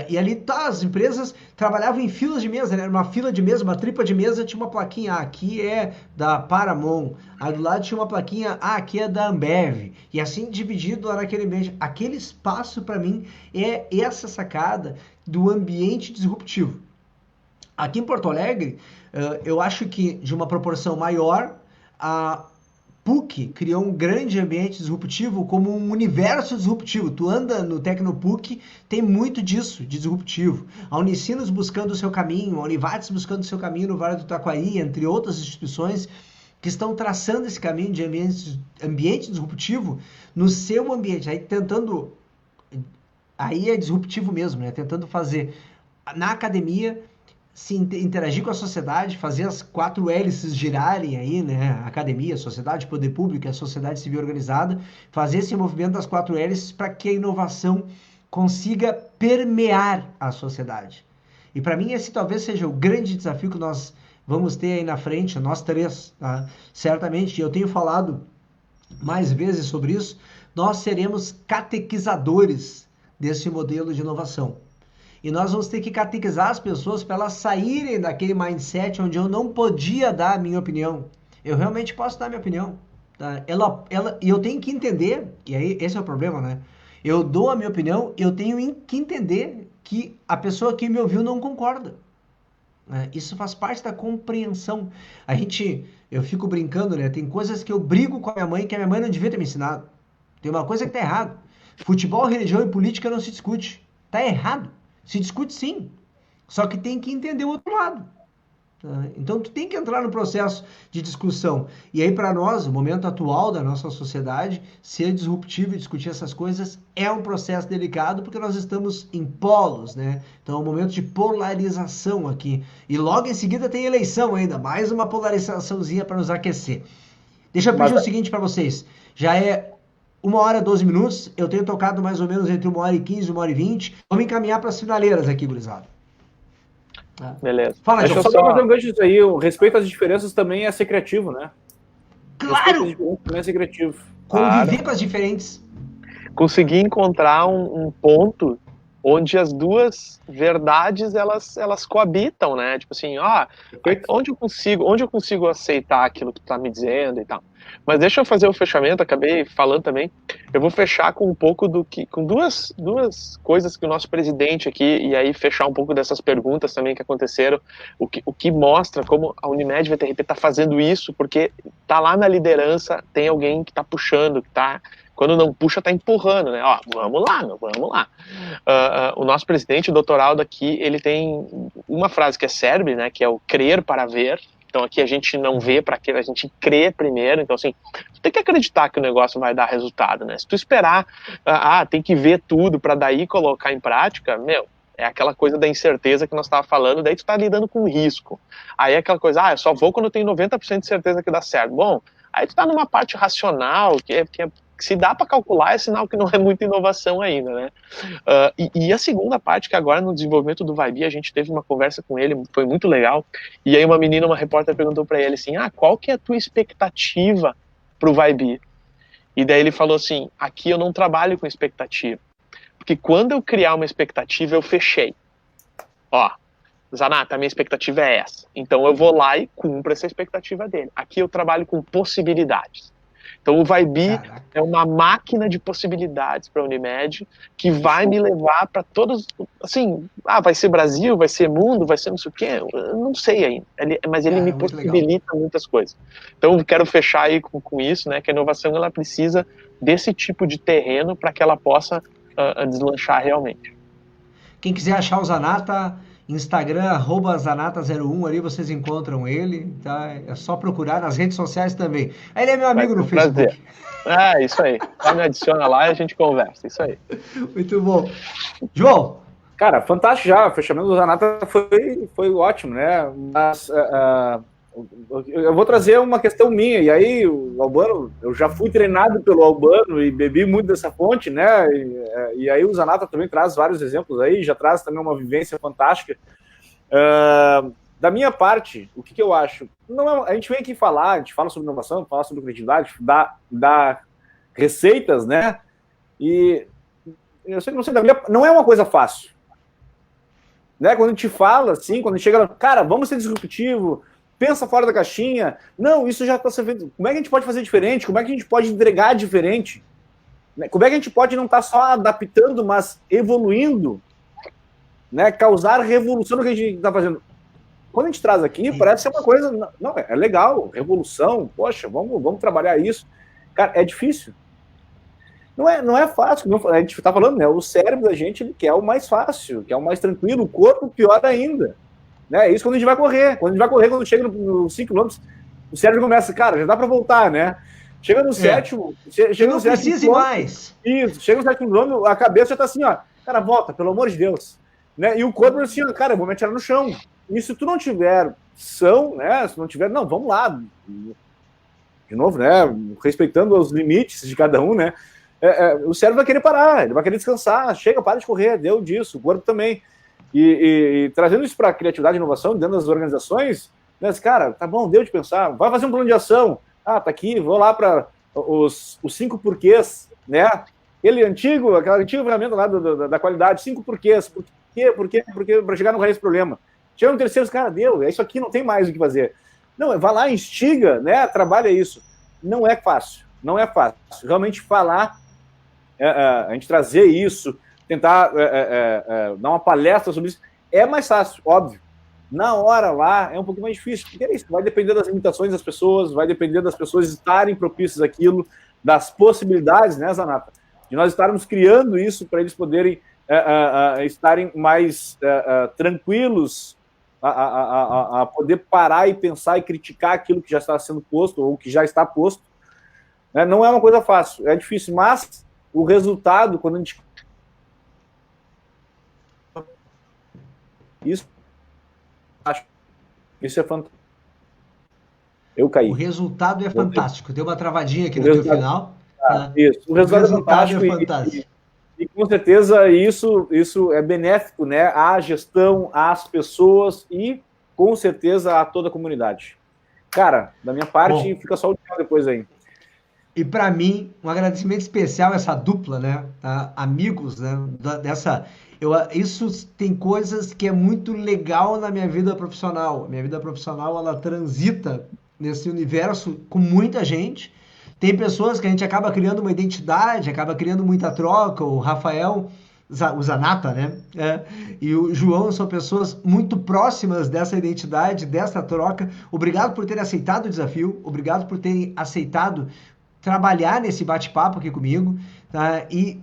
Speaker 1: E ali as empresas trabalhavam em filas de mesa, né? Era uma fila de mesa, uma tripa de mesa, tinha uma plaquinha, aqui é da Paramount, aí do lado tinha uma plaquinha, aqui é da Ambev, e assim dividido lá naquele ambiente. Aquele espaço, para mim, é essa sacada do ambiente disruptivo. Aqui em Porto Alegre, eu acho que de uma proporção maior, a PUC criou um grande ambiente disruptivo como um universo disruptivo. Tu anda no Tecnopuc, tem muito disso, de disruptivo. A Unicinos buscando o seu caminho, a Univates buscando o seu caminho no Vale do Taquari, entre outras instituições que estão traçando esse caminho de ambiente disruptivo no seu ambiente. Aí é disruptivo mesmo, né? Tentando fazer na academia, se interagir com a sociedade, fazer as 4 hélices girarem aí, né? Academia, sociedade, poder público, a sociedade civil organizada, fazer esse movimento das 4 hélices para que a inovação consiga permear a sociedade. E para mim esse talvez seja o grande desafio que nós vamos ter aí na frente, nós 3, tá? Certamente, eu tenho falado mais vezes sobre isso, nós seremos catequizadores desse modelo de inovação. E nós vamos ter que catequizar as pessoas para elas saírem daquele mindset onde eu não podia dar a minha opinião. Eu realmente posso dar a minha opinião. Tá? E eu tenho que entender, e aí esse é o problema, né? Eu dou a minha opinião, eu tenho que entender que a pessoa que me ouviu não concorda. Né? Isso faz parte da compreensão. Eu fico brincando, né? Tem coisas que eu brigo com a minha mãe que a minha mãe não devia ter me ensinado. Tem uma coisa que tá errado. Futebol, religião e política não se discute. Tá errado. Se discute sim, só que tem que entender o outro lado. Tá? Então tu tem que entrar no processo de discussão. E aí para nós, o momento atual da nossa sociedade, ser disruptivo e discutir essas coisas é um processo delicado porque nós estamos em polos, né? Então é um momento de polarização aqui. E logo em seguida tem eleição ainda, mais uma polarizaçãozinha para nos aquecer. Deixa eu pedir o seguinte para vocês, já é 1h e 12 minutos, eu tenho tocado mais ou menos entre 1h e 15 e 1h e 20. Vamos encaminhar para as finaleiras aqui, gurizada.
Speaker 2: Beleza.
Speaker 3: Fala, deixa eu só fazer um gancho disso aí. O respeito às diferenças também é ser criativo, né?
Speaker 1: Claro!
Speaker 3: Também é ser criativo.
Speaker 1: Conviver com as diferentes.
Speaker 2: Conseguir encontrar um ponto onde as duas verdades elas coabitam, né? Tipo assim, onde eu consigo aceitar aquilo que tu tá me dizendo e tal. Mas deixa eu fazer o fechamento, acabei falando também. Eu vou fechar com um pouco com duas coisas que o nosso presidente aqui, e aí fechar um pouco dessas perguntas também que aconteceram, o que mostra como a Unimed VTRP está fazendo isso, porque tá lá na liderança, tem alguém que tá puxando, que tá, quando não puxa, tá empurrando, né? Vamos lá, vamos lá. O nosso presidente, o Dr. Aldo aqui, ele tem uma frase que é célebre, né? Que é o crer para ver. Então aqui a gente não vê para que a gente crê primeiro. Então assim, tu tem que acreditar que o negócio vai dar resultado, né? Se tu esperar, tem que ver tudo para daí colocar em prática, é aquela coisa da incerteza que nós estávamos falando, daí tu tá lidando com risco. Aí é aquela coisa, eu só vou quando eu tenho 90% de certeza que dá certo. Bom, aí tu tá numa parte racional, que se dá para calcular, é sinal que não é muita inovação ainda, né? E a segunda parte, que agora no desenvolvimento do Vibe, a gente teve uma conversa com ele, foi muito legal, e aí uma repórter perguntou para ele assim, qual que é a tua expectativa pro Vibe? E daí ele falou assim, aqui eu não trabalho com expectativa, porque quando eu criar uma expectativa, eu fechei. Zanata, a minha expectativa é essa, então eu vou lá e cumpro essa expectativa dele. Aqui eu trabalho com possibilidades. Então o Vibe
Speaker 1: Caraca.
Speaker 2: é uma máquina de possibilidades para a Unimed que vai me levar para todos, assim, vai ser Brasil, vai ser mundo, vai ser não sei o quê, eu não sei ainda, mas ele me
Speaker 1: muito legal.
Speaker 2: possibilita muitas coisas. Então eu quero fechar aí com isso, né, que a inovação ela precisa desse tipo de terreno para que ela possa deslanchar realmente.
Speaker 1: Quem quiser achar o Zanata, Instagram, @Zanata01, ali vocês encontram ele, tá? É só procurar nas redes sociais também. Ele é meu amigo no Facebook.
Speaker 2: Isso aí. Só me adiciona lá e a gente conversa, isso aí.
Speaker 1: Muito bom. João!
Speaker 3: Cara, fantástico já, o fechamento do Zanata foi ótimo, né? Mas eu vou trazer uma questão minha, e aí o Albano, eu já fui treinado pelo Albano e bebi muito dessa fonte, né? E aí o Zanata também traz vários exemplos aí, já traz também uma vivência fantástica. Da minha parte, o que eu acho? A gente vem aqui falar, a gente fala sobre inovação, fala sobre criatividade, dá receitas, né? E eu sei que não é uma coisa fácil. Né? Quando a gente fala assim, quando a gente chega lá, cara, vamos ser disruptivo, pensa fora da caixinha. Não, isso já está sendo feito. Como é que a gente pode fazer diferente? Como é que a gente pode entregar diferente? Como é que a gente pode não estar só adaptando, mas evoluindo? Né? Causar revolução no que a gente está fazendo. Quando a gente traz aqui, parece ser uma coisa... Não, é legal, revolução, poxa, vamos trabalhar isso. Cara, é difícil. Não é fácil, a gente está falando, né? O cérebro da gente ele quer o mais fácil, quer o mais tranquilo, o corpo pior ainda. Né? É isso quando a gente vai correr. Quando chega nos 5 km, o cérebro começa, cara, já dá para voltar, né? Chega no sétimo... Chega
Speaker 1: não precisa mais.
Speaker 3: Isso, chega no 7º quilômetro, a cabeça já está assim, ó, cara, volta, pelo amor de Deus. Né? E o corpo assim, ó, cara, eu vou me atirar no chão. E se tu não tiver né? Se não tiver, não, vamos lá. De novo, né? Respeitando os limites de cada um, né? O cérebro vai querer parar, ele vai querer descansar, chega, para de correr, deu disso, o corpo também. E trazendo isso para a criatividade e inovação dentro das organizações, né, cara, tá bom, deu de pensar, vai fazer um plano de ação, tá aqui, vou lá para os 5 porquês, né? Aquela antiga ferramenta lá da qualidade, 5 porquês, por quê, para chegar no raiz do problema. Chega no terceiro, cara, deu, é isso aqui, não tem mais o que fazer. Não, vai lá, instiga, né, trabalha isso. Não é fácil. Realmente falar, a gente trazer isso, tentar dar uma palestra sobre isso, é mais fácil, óbvio. Na hora lá é um pouco mais difícil, porque é isso, vai depender das limitações das pessoas, vai depender das pessoas estarem propícias àquilo, das possibilidades, né, Zanata? De nós estarmos criando isso para eles poderem estarem mais tranquilos a poder parar e pensar e criticar aquilo que já está sendo posto ou que já está posto. Né? Não é uma coisa fácil, é difícil, mas o resultado, quando a gente... Isso é fantástico. Eu caí.
Speaker 1: O resultado é fantástico. Deu uma travadinha aqui no teu final.
Speaker 3: Isso. O resultado é fantástico. E com certeza isso é benéfico, né, à gestão, às pessoas e com certeza a toda a comunidade. Cara, da minha parte, fica só o tchau depois aí.
Speaker 1: E para mim, um agradecimento especial a essa dupla, né? Amigos, né? Isso tem coisas que é muito legal na minha vida profissional. Minha vida profissional, ela transita nesse universo com muita gente. Tem pessoas que a gente acaba criando uma identidade, acaba criando muita troca. O Rafael, o Zanata, né? E o João são pessoas muito próximas dessa identidade, dessa troca. Obrigado por terem aceitado o desafio. Obrigado por terem aceitado trabalhar nesse bate-papo aqui comigo. Tá? E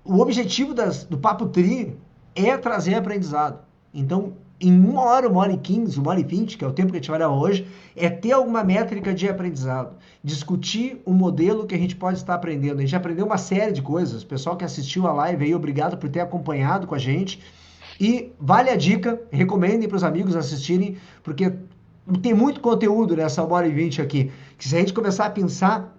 Speaker 1: o objetivo do Papo Tri é trazer aprendizado. Então, em 1 hora, 1h15, 1h20, que é o tempo que a gente vai dar hoje, é ter alguma métrica de aprendizado. Discutir o modelo que a gente pode estar aprendendo. A gente aprendeu uma série de coisas. O pessoal que assistiu a live aí, obrigado por ter acompanhado com a gente. E vale a dica, recomendem para os amigos assistirem, porque tem muito conteúdo nessa 1h20 aqui. Que se a gente começar a pensar,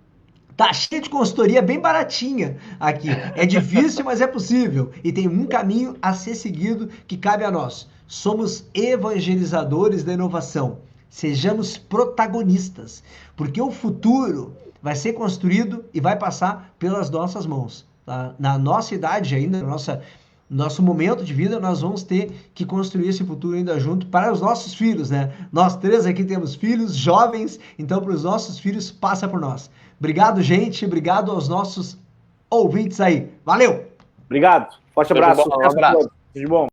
Speaker 1: tá cheio de consultoria bem baratinha aqui. É difícil, mas é possível. E tem um caminho a ser seguido que cabe a nós. Somos evangelizadores da inovação. Sejamos protagonistas. Porque o futuro vai ser construído e vai passar pelas nossas mãos. Tá? Na nossa idade ainda, na nossa nosso momento de vida, nós vamos ter que construir esse futuro ainda junto para os nossos filhos, né? Nós três aqui temos filhos jovens, então para os nossos filhos, passa por nós. Obrigado, gente. Obrigado aos nossos ouvintes aí. Valeu!
Speaker 3: Obrigado. Forte abraço.
Speaker 2: Um abraço.
Speaker 3: Tudo de bom.